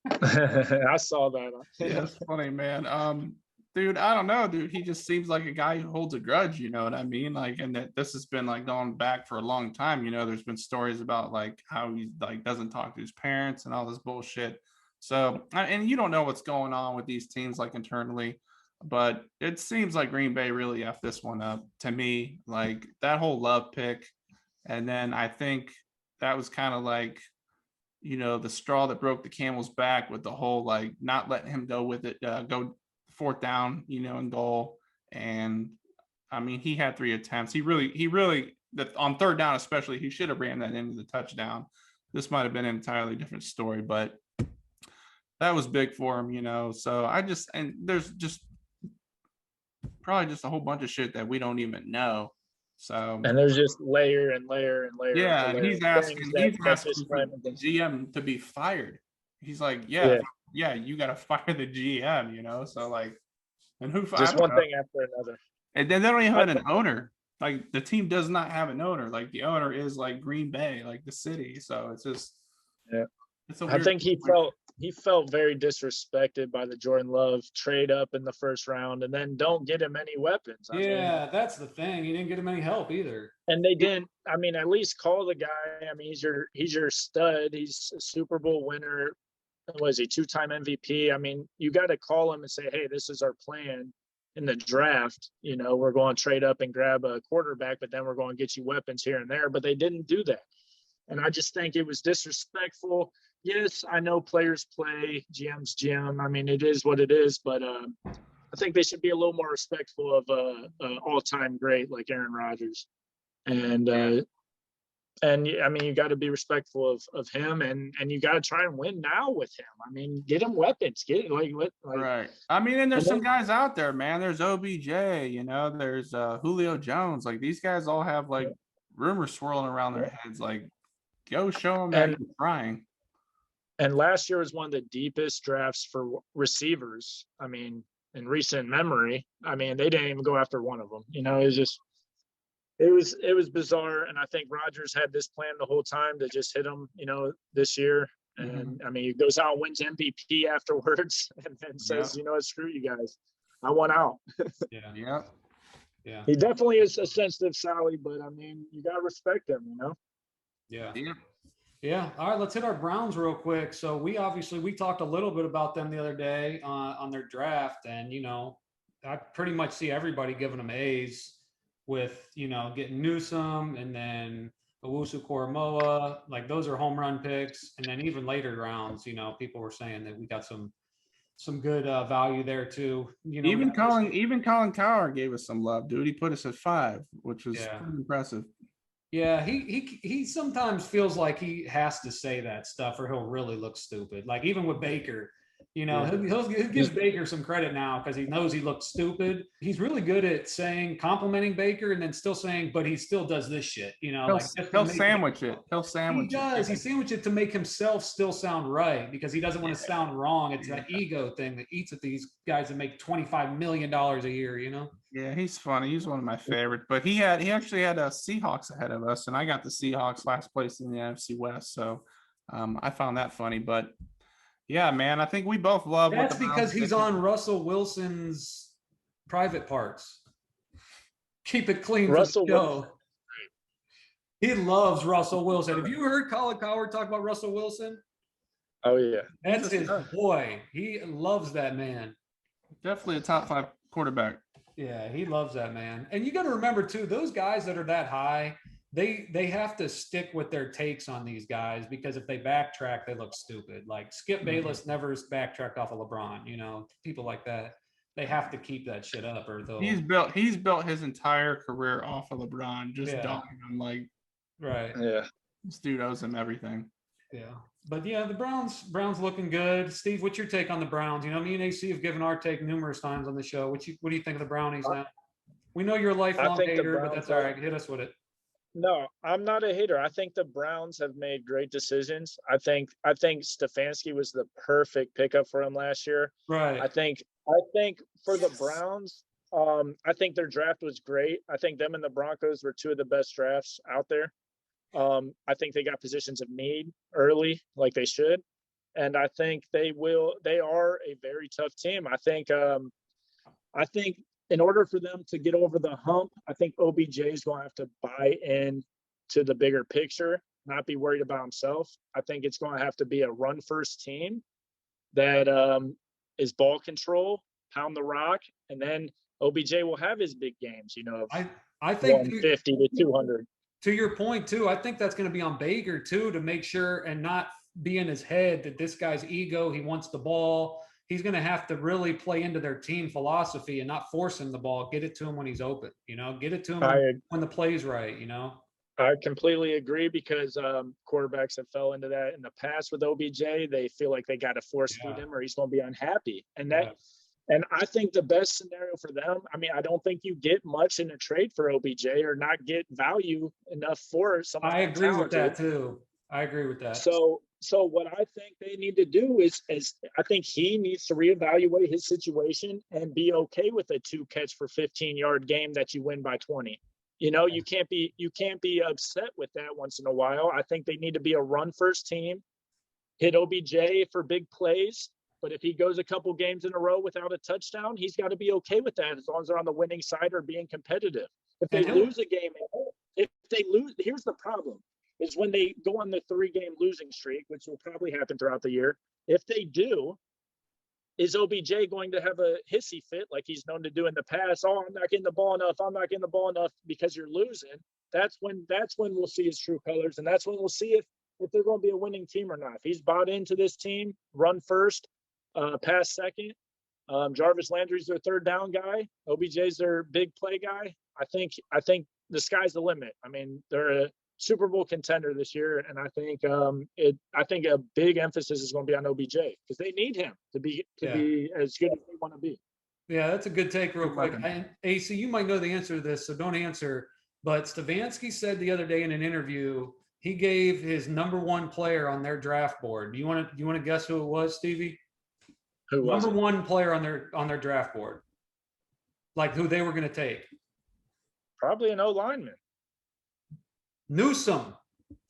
I saw that. Yeah, it's funny, man. Dude, I don't know, dude. He just seems like a guy who holds a grudge, you know what I mean? Like, and that this has been like going back for a long time. You know, there's been stories about like how he like doesn't talk to his parents and all this bullshit. So, and you don't know what's going on with these teams like internally, but it seems like Green Bay really effed this one up to me. Like that whole Love pick. And then I think that was kind of like, you know, the straw that broke the camel's back with the whole like not letting him go with it, go 4th down, you know, and goal. And I mean, he had 3 attempts. He really on 3rd down, especially, he should have ran that into the touchdown. This might have been an entirely different story, but that was big for him, you know. So and there's just probably just a whole bunch of shit that we don't even know. So, and there's just layer and layer and layer. Yeah, and and he's asking for the GM to be fired. He's like, yeah, you got to fire the GM, you know. So like, and who? Just one thing after another. And then they don't even have an owner. Like the team does not have an owner. Like the owner is like Green Bay, like the city. So it's just It's I think he felt very disrespected by the Jordan Love trade up in the 1st round, and then don't get him any weapons. I mean, that's the thing. He didn't get him any help either. And they didn't. I mean, at least call the guy. I mean, he's your stud. He's a Super Bowl winner. Was he 2-time MVP? I mean, you got to call him and say, hey, this is our plan in the draft. You know, we're going to trade up and grab a quarterback, but then we're going to get you weapons here and there. But they didn't do that. And I just think it was disrespectful. Yes, I know players play, GM's GM. I mean, it is what it is. But I think they should be a little more respectful of an all-time great like Aaron Rodgers. And I mean, you got to be respectful of him, and you got to try and win now with him. I mean, get him weapons, get like what, like Right. I mean, and there's and some then- guys out there, man. There's OBJ, there's Julio Jones. Like these guys all have like rumors swirling around their heads. Like, go show them that And- you're trying. And last year was one of the deepest drafts for receivers. I mean, in recent memory, I mean, they didn't even go after one of them. It was just, it was bizarre. And I think Rodgers had this plan the whole time to just hit him, this year. And I mean, he goes out and wins MVP afterwards, and then says, Yeah. Screw you guys, I want out. Yeah. Yeah. Yeah. He definitely is a sensitive Sally, but I mean, you gotta respect him, Yeah. Yeah. Yeah. All right. Let's hit our Browns real quick. So we talked a little bit about them the other day on their draft, and I pretty much see everybody giving them A's with getting Newsome and then Owusu Koromoa. Like those are home run picks, and then even later rounds, people were saying that we got some good value there too. Even Colin Coward gave us some love, dude. He put us at 5, which was Yeah. pretty impressive. Yeah, he sometimes feels like he has to say that stuff or he'll really look stupid. Like even with Baker, he'll give Baker some credit now because he knows he looked stupid. He's really good at complimenting Baker and then still saying, but he still does this shit. He'll sandwich it. He'll sandwich He does. it. He sandwiches it to make himself still sound right because he doesn't want to sound wrong. It's that ego thing that eats at these guys that make $25 million a year. Yeah, he's funny. He's one of my favorites. But he actually had Seahawks ahead of us, and I got the Seahawks last place in the NFC West. So I found that funny. But yeah, man, I think we both love. That's because he's on Russell Wilson's private parts. Keep it clean Russell for the show. He loves Russell Wilson. Have you heard Colin Coward talk about Russell Wilson? Oh yeah, That's his boy. He loves that man. Definitely a top 5 quarterback. Yeah, he loves that man. And you got to remember too, those guys that are that high, they have to stick with their takes on these guys because if they backtrack, they look stupid. Like Skip Bayless never backtracked off of LeBron. People like that. They have to keep that shit up, or they'll. He's built his entire career off of LeBron, just dogging him like. Right. yeah. This dude owes him everything. Yeah. But yeah, the Browns looking good. Steve, what's your take on the Browns? Me and AC have given our take numerous times on the show. What do you think of the Brownies now? We know you're a lifelong hater, but that's all right. Hit us with it. No, I'm not a hater. I think the Browns have made great decisions. I think Stefanski was the perfect pickup for him last year. Right. I think for the Browns, I think their draft was great. I think them and the Broncos were 2 of the best drafts out there. I think they got positions of need early, like they should, and I think they are a very tough team. I think in order for them to get over the hump, I think OBJ is going to have to buy in to the bigger picture, not be worried about himself. I think it's going to have to be a run first team that is ball control, pound the rock, and then OBJ will have his big games, I think 150 to 200. To your point too, I think that's going to be on Baker too, to make sure and not be in his head that this guy's ego, he wants the ball. He's going to have to really play into their team philosophy and not force him the ball. Get it to him when he's open, get it to him when the play's right, I completely agree because quarterbacks have fell into that in the past with OBJ. They feel like they got to force feed him or he's going to be unhappy. And I think the best scenario for them, I mean, I don't think you get much in a trade for OBJ or not get value enough for someone. I agree with that too. I agree with that. So what I think they need to do is I think he needs to reevaluate his situation and be okay with a 2 catch for 15-yard game that you win by 20. You can't be upset with that once in a while. I think they need to be a run first team, hit OBJ for big plays. But if he goes a couple games in a row without a touchdown, he's got to be okay with that as long as they're on the winning side or being competitive. If they lose a game, here's the problem, is when they go on the 3-game losing streak, which will probably happen throughout the year. If they do, is OBJ going to have a hissy fit like he's known to do in the past? Oh, I'm not getting the ball enough. I'm not getting the ball enough because you're losing. That's when we'll see his true colors. And that's when we'll see if they're going to be a winning team or not. If he's bought into this team, run first, pass second. Jarvis Landry's their 3rd down guy. OBJ's their big play guy. I think the sky's the limit. I mean, they're Super Bowl contender this year, and I think I think a big emphasis is going to be on OBJ because they need him to be as good as they want to be. Yeah, that's a good take, real quick. And AC, you might know the answer to this, so don't answer. But Stefanski said the other day in an interview he gave his number one player on their draft board. Do you want to guess who it was, Stevie? Who was number one player on their draft board? Like who they were going to take? Probably an O lineman. Newsome,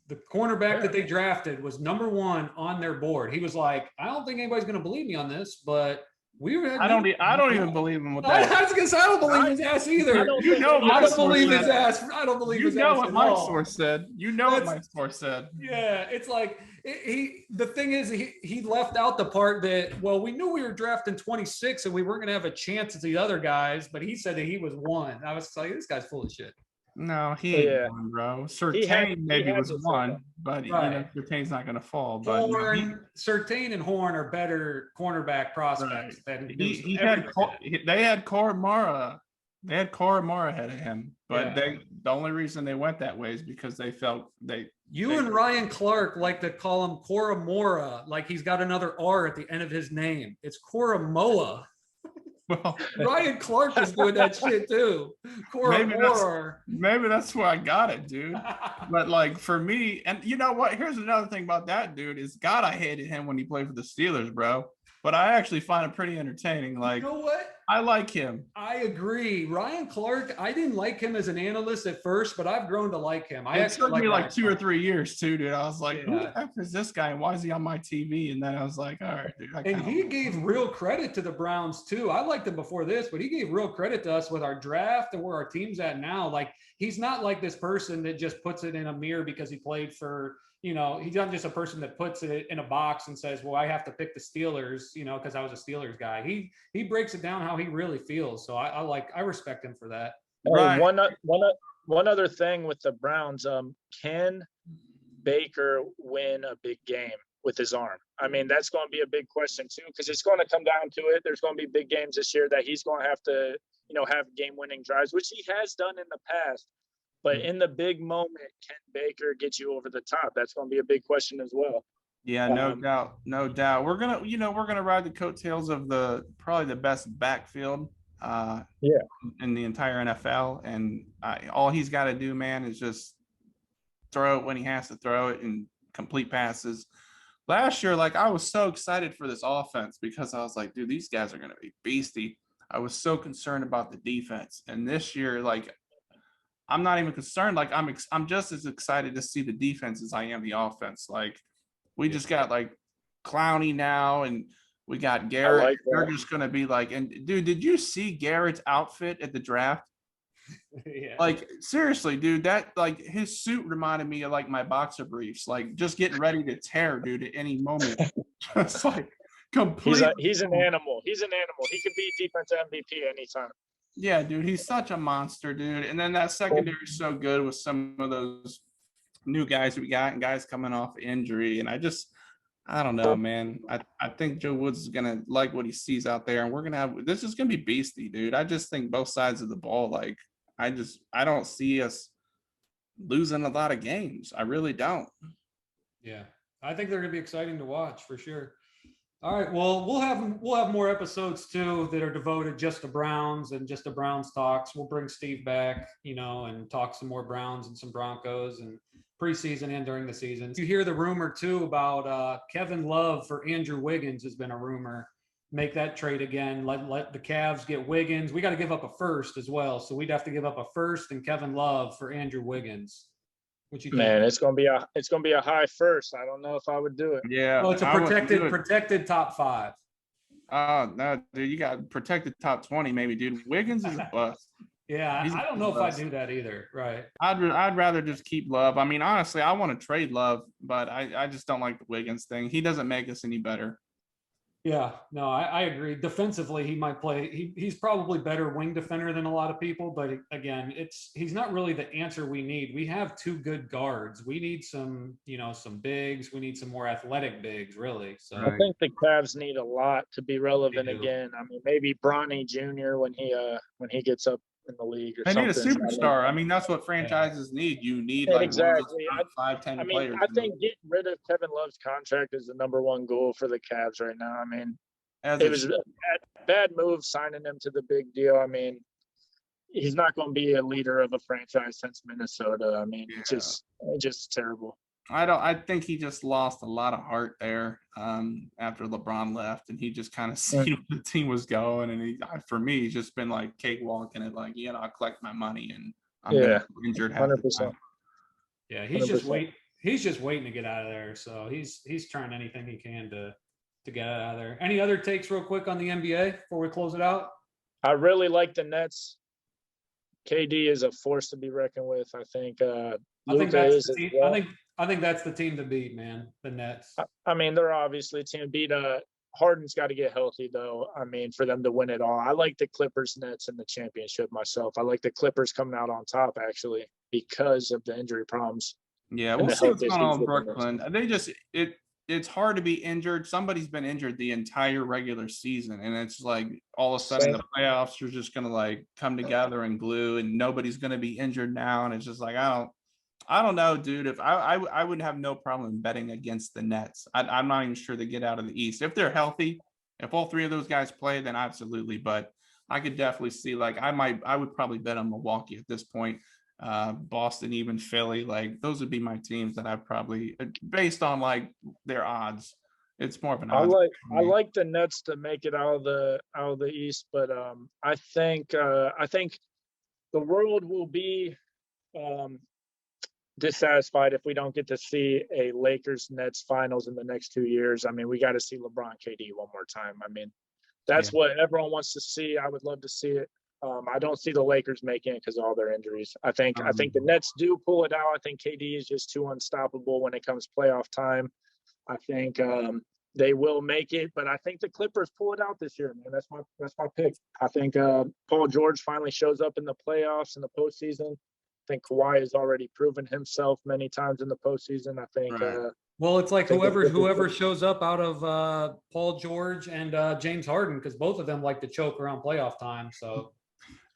the cornerback that they drafted, was number one on their board. He was like, I don't think anybody's going to believe me on this, but I don't even believe him with that. I was going to say, I don't believe his ass either. I don't believe his ass. I don't believe his ass. You know what my source said. You know what my source said. Yeah, it's like the thing is he left out the part that, well, we knew we were drafting 26 and we weren't going to have a chance at the other guys, but he said that he was one. I was like, this guy's full of shit. No, he ain't one, bro. Surtain maybe was one, but you know, Surtain's not going to fall. But Surtain and Horn are better cornerback prospects than they had Koramora. They had Koramora ahead of him, but the only reason they went that way is because they felt and Ryan Clark like to call him Koramora, like he's got another R at the end of his name. It's Koramoa. Well, Ryan Clark was doing that shit too. Maybe that's where I got it, dude. But like for me, and you know what? Here's another thing about that dude is God, I hated him when he played for the Steelers, bro. But I actually find it pretty entertaining. Like, you know what? I like him. I agree. Ryan Clark, I didn't like him as an analyst at first, but I've grown to like him. It took me like 2 or 3 years too, dude. I was like, who the heck is this guy? And why is he on my TV? And then I was like, all right, dude. And he gave real credit to the Browns too. I liked him before this, but he gave real credit to us with our draft and where our team's at now. Like, he's not like this person that just puts it in a mirror because he played for, you know, he's not just a person that puts it in a box and says, well, I have to pick the Steelers, you know, because I was a Steelers guy. He breaks it down how he really feels. So I respect him for that. Right. One other thing with the Browns, can Baker win a big game with his arm? I mean, that's going to be a big question too, because it's going to come down to it. There's going to be big games this year that he's going to have to, you know, have game-winning drives, which he has done in the past. But in the big moment, can Baker get you over the top? That's going to be a big question as well. Yeah, no doubt. We're gonna ride the coattails of probably the best backfield in the entire NFL, and all he's got to do, man, is just throw it when he has to throw it and complete passes. Last year, like, I was so excited for this offense because I was like, dude, these guys are gonna be beastie. I was so concerned about the defense, and this year, like, I'm not even concerned. Like, I'm just as excited to see the defense as I am the offense. Like, we just got like Clowney now, and we got Garrett. Like they're just gonna be like, and dude, did you see Garrett's outfit at the draft? Yeah. Like, seriously, dude, that, like, his suit reminded me of like my boxer briefs, like just getting ready to tear, dude, at any moment. Just like completely. He's an animal. He's an animal. He could be defensive MVP anytime. Yeah, dude, he's such a monster, dude. And then that secondary is so good with some of those new guys we got and guys coming off injury. And I don't know, man. I think Joe Woods is gonna like what he sees out there, and we're gonna have this is gonna be beastie, dude. I just think both sides of the ball, like, I don't see us losing a lot of games. I really don't. Yeah, I think they're gonna be exciting to watch for sure. All right, well, we'll have more episodes too that are devoted just to Browns and just to Browns talks. We'll bring Steve back, you know, and talk some more Browns and some Broncos and preseason and during the season. You hear the rumor too about Kevin Love for Andrew Wiggins has been a rumor. Make that trade again. Let the Cavs get Wiggins. We got to give up a first as well, so we'd have to give up a first and Kevin Love for Andrew Wiggins. What you think? Man, it's gonna be a high first. I don't know if I would do it. Yeah. Oh, it's a protected top 5. Oh no, dude, you got protected top 20, maybe, dude. Wiggins is a bust. Yeah, I don't know if I do that either. Right. I'd rather just keep Love. I mean, honestly, I want to trade Love, but I just don't like the Wiggins thing. He doesn't make us any better. Yeah, no, I agree. Defensively, he might play. He's probably better wing defender than a lot of people, but again, he's not really the answer we need. We have 2 good guards. We need some bigs. We need some more athletic bigs, really. So I think the Cavs need a lot to be relevant again. I mean, maybe Bronny Jr. when he gets up in the league or They need a something. superstar. I mean, that's what franchises need. You need like one of those Exactly. top 5, 10 I mean, players. I think getting rid of Kevin Love's contract is the #1 goal for the Cavs right now. I mean, As it was a bad move signing him to the big deal. I mean, he's not going to be a leader of a franchise since Minnesota. I mean, it's just terrible. I think he just lost a lot of heart there after LeBron left, and he just kind of seen where the team was going. And for me, he's just been like cakewalking it, like, I'll collect my money, and I'm gonna be injured half the time. Yeah, he's 100%. just wait. He's just waiting to get out of there. So he's trying anything he can to get out of there. Any other takes real quick on the NBA before we close it out? I really like the Nets. KD is a force to be reckoned with. I think Luka is as well. I think that's the team to beat, man. The Nets. I mean, they're obviously a team to beat. Harden's got to get healthy, though. I mean, for them to win it all. I like the Clippers Nets in the championship myself. I like the Clippers coming out on top, actually, because of the injury problems. Yeah, we'll see what's going on in Brooklyn. It's hard to be injured. Somebody's been injured the entire regular season, and it's like all of a sudden the playoffs are just gonna like come together and glue, and nobody's gonna be injured now. And it's just like I don't know, dude. If I would have no problem betting against the Nets. I'm not even sure they get out of the East if they're healthy. If all 3 of those guys play, then absolutely. But I could definitely see like I would probably bet on Milwaukee at this point. Boston, even Philly, like those would be my teams that I probably, based on like their odds. It's more of an odds. I like the Nets to make it out of the East, but I think the world will be dissatisfied if we don't get to see a Lakers Nets finals in the next 2 years. I mean, we got to see LeBron KD one more time. I mean, that's what everyone wants to see. I would love to see it. I don't see the Lakers making it because of all their injuries. I think the Nets do pull it out. I think KD is just too unstoppable when it comes playoff time. I think they will make it, but I think the Clippers pull it out this year, man. That's my pick. I think Paul George finally shows up in the playoffs in the postseason. I think Kawhi has already proven himself many times in the postseason. I think. Well, it's like whoever shows up out of Paul George and James Harden, because both of them like to choke around playoff time. So.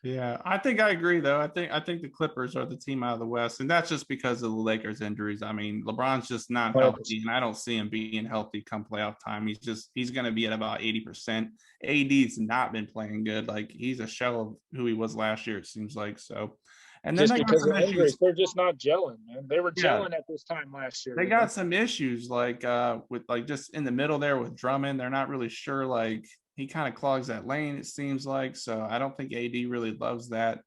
Yeah, I think I agree though. I think the Clippers are the team out of the West, and that's just because of the Lakers injuries. I mean, LeBron's just not healthy, and I don't see him being healthy come playoff time. He's going to be at about 80%. AD's not been playing good. Like he's a shell of who he was last year. It seems like so. And then just because of injuries, they're just not gelling, man. They were gelling at this time last year. They got some issues like with like just in the middle there with Drummond. They're not really sure like. He kind of clogs that lane, it seems like. So I don't think AD really loves that.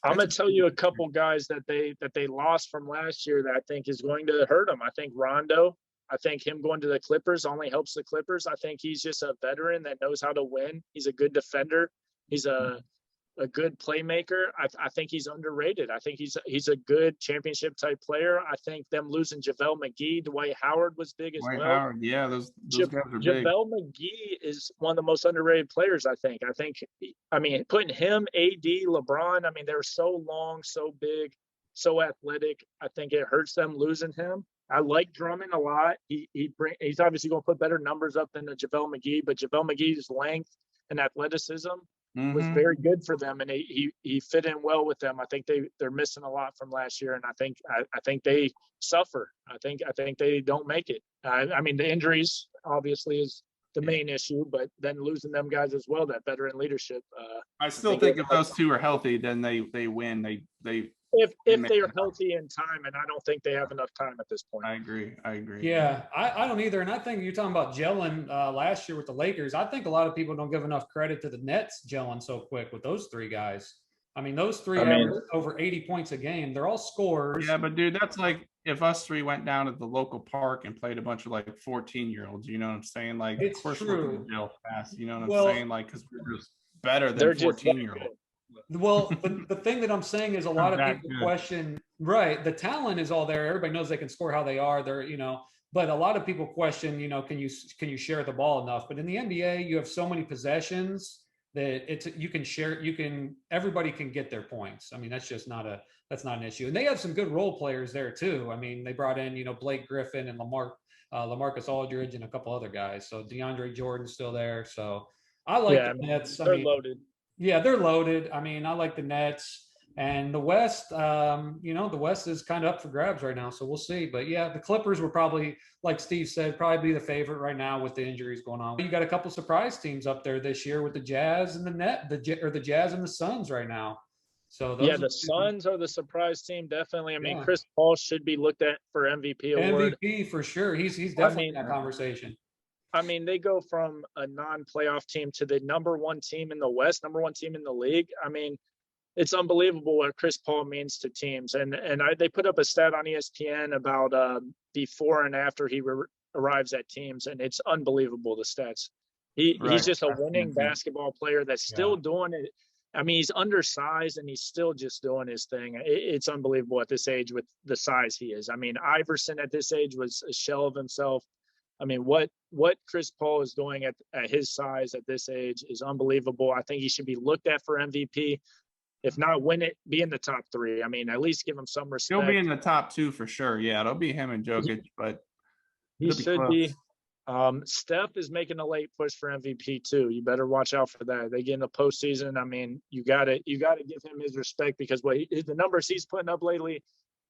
I'm going to tell you a couple guys that they lost from last year that I think is going to hurt them. I think Rondo. I think him going to the Clippers only helps the Clippers. I think he's just a veteran that knows how to win. He's a good defender. He's a good playmaker. I think he's underrated. I think he's a good championship type player. I think them losing JaVale McGee, Dwight Howard was big as well. Howard, yeah, those guys are big. JaVale McGee is one of the most underrated players, I think. I mean, putting him, AD, LeBron, I mean, they're so long, so big, so athletic. I think it hurts them losing him. I like Drummond a lot. He's obviously going to put better numbers up than JaVale McGee, but JaVale McGee's length and athleticism was very good for them, and he fit in well with them. I think they're missing a lot from last year, and I think they suffer. I think they don't make it. I mean, the injuries obviously is the main issue, but then losing them guys as well, that veteran leadership. I still think if those two are healthy, then they win. If they are healthy in time, and I don't think they have enough time at this point. I agree. Yeah, I don't either. And I think you're talking about gelling last year with the Lakers. I think a lot of people don't give enough credit to the Nets gelling so quick with those 3 guys. I mean, those 3 average over 80 points a game. They're all scorers. Yeah, but dude, that's like if us 3 went down to the local park and played a bunch of like 14-year-olds. You know what I'm saying? Like, it's of course true. we're gonna gel fast. You know what I'm saying? Like, because we're just better than 14-year-olds. Well, the thing that I'm saying is a lot of people question, right? The talent is all there. Everybody knows they can score how they are. They're, but a lot of people question, can you share the ball enough? But in the NBA, you have so many possessions that everybody can get their points. I mean, that's not an issue. And they have some good role players there too. I mean, they brought in, Blake Griffin and LaMarcus Aldridge and a couple other guys. So DeAndre Jordan's still there. So I like the Nets. They're loaded. Yeah, they're loaded. I mean, I like the Nets and the West. The West is kind of up for grabs right now, so we'll see. But yeah, the Clippers were probably, like Steve said, probably be the favorite right now with the injuries going on. You got a couple surprise teams up there this year with the Jazz and the Jazz and the Suns right now. So Yeah, those are the Suns are the surprise team, definitely. I mean, yeah. Chris Paul should be looked at for MVP award. MVP for sure. He's I definitely mean, in that conversation. they go from a non-playoff team to the number one team in the West, number one team in the league. I mean, it's unbelievable what Chris Paul means to teams. And they put up a stat on ESPN about before and after he arrives at teams, and it's unbelievable, the stats. He's Right. just a winning basketball player that's still doing it. I mean, he's undersized and he's still just doing his thing. It's unbelievable at this age with the size he is. I mean, Iverson at this age was a shell of himself. I mean, what Chris Paul is doing at his size at this age is unbelievable. I think he should be looked at for MVP. If not win it, be in the top three. I mean, at least give him some respect. He'll be in the top 2 for sure. Yeah, it'll be him and Jokic, but He it'll be should close. be. Steph is making a late push for MVP too. You better watch out for that. They get in the postseason. I mean, you gotta give him his respect because the numbers he's putting up lately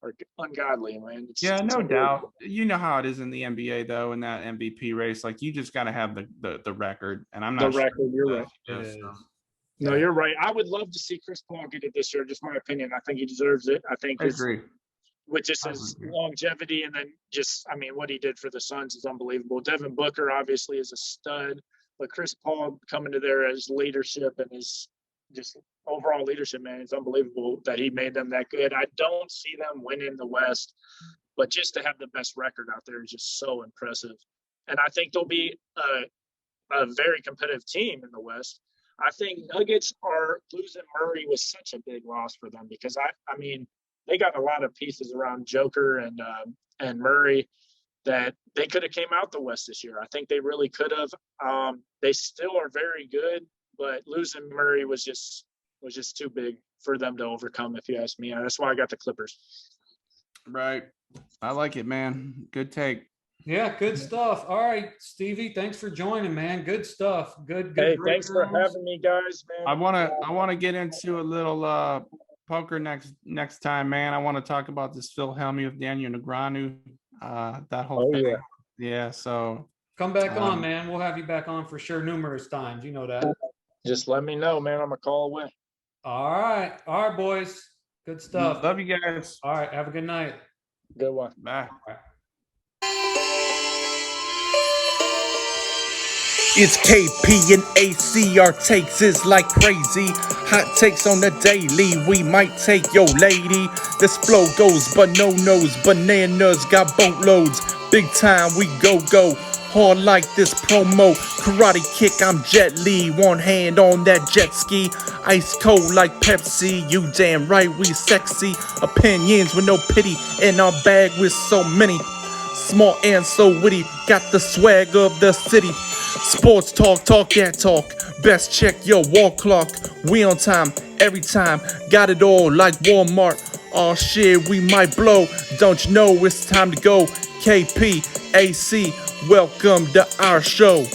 are ungodly, man. Yeah, no doubt. You know how it is in the NBA though, in that MVP race. Like, you just got to have the record, and I'm not The record, you're right. It is. No, you're right. I would love to see Chris Paul get it this year. Just my opinion. I think he deserves it. I think I agree. with just his longevity and then what he did for the Suns is unbelievable. Devin Booker obviously is a stud, but Chris Paul coming to there as leadership and his just overall leadership, man, it's unbelievable that he made them that good. I don't see them winning the West, but just to have the best record out there is just so impressive. And I think they'll be a very competitive team in the West. I think Nuggets are losing Murray was such a big loss for them because I mean, they got a lot of pieces around Joker and Murray that they could have came out the West this year. I think they really could have. They still are very good, but losing Murray was just too big for them to overcome, if you ask me. That's why I got the Clippers. Right. I like it, man. Good take. Yeah, good stuff. All right, Stevie, thanks for joining, man. Good stuff. Good. Hey, thanks for having me, guys, man. I wanna get into a little poker next time, man. I want to talk about this Phil Hellmuth with Daniel Negreanu. That whole thing. Yeah. Yeah. So Come back on, man. We'll have you back on for sure numerous times. You know that. Just let me know, man. I'm a call away. All right, boys. Good stuff. love you guys. All right, have a good night. Good one. Bye. It's KP&AC, our takes is like crazy. Hot takes on the daily, we might take your lady. This flow goes bananas, bananas got boatloads. Big time, we go. Hard like this promo. Karate kick, I'm Jet Li. One hand on that jet ski. Ice cold like Pepsi, you damn right we sexy. Opinions with no pity, in our bag with so many. Smart and so witty, got the swag of the city. Sports talk that talk. Best check your wall clock. We on time, every time. Got it all like Walmart. Oh shit, we might blow. Don't you know it's time to go? KP&AC, welcome to our show.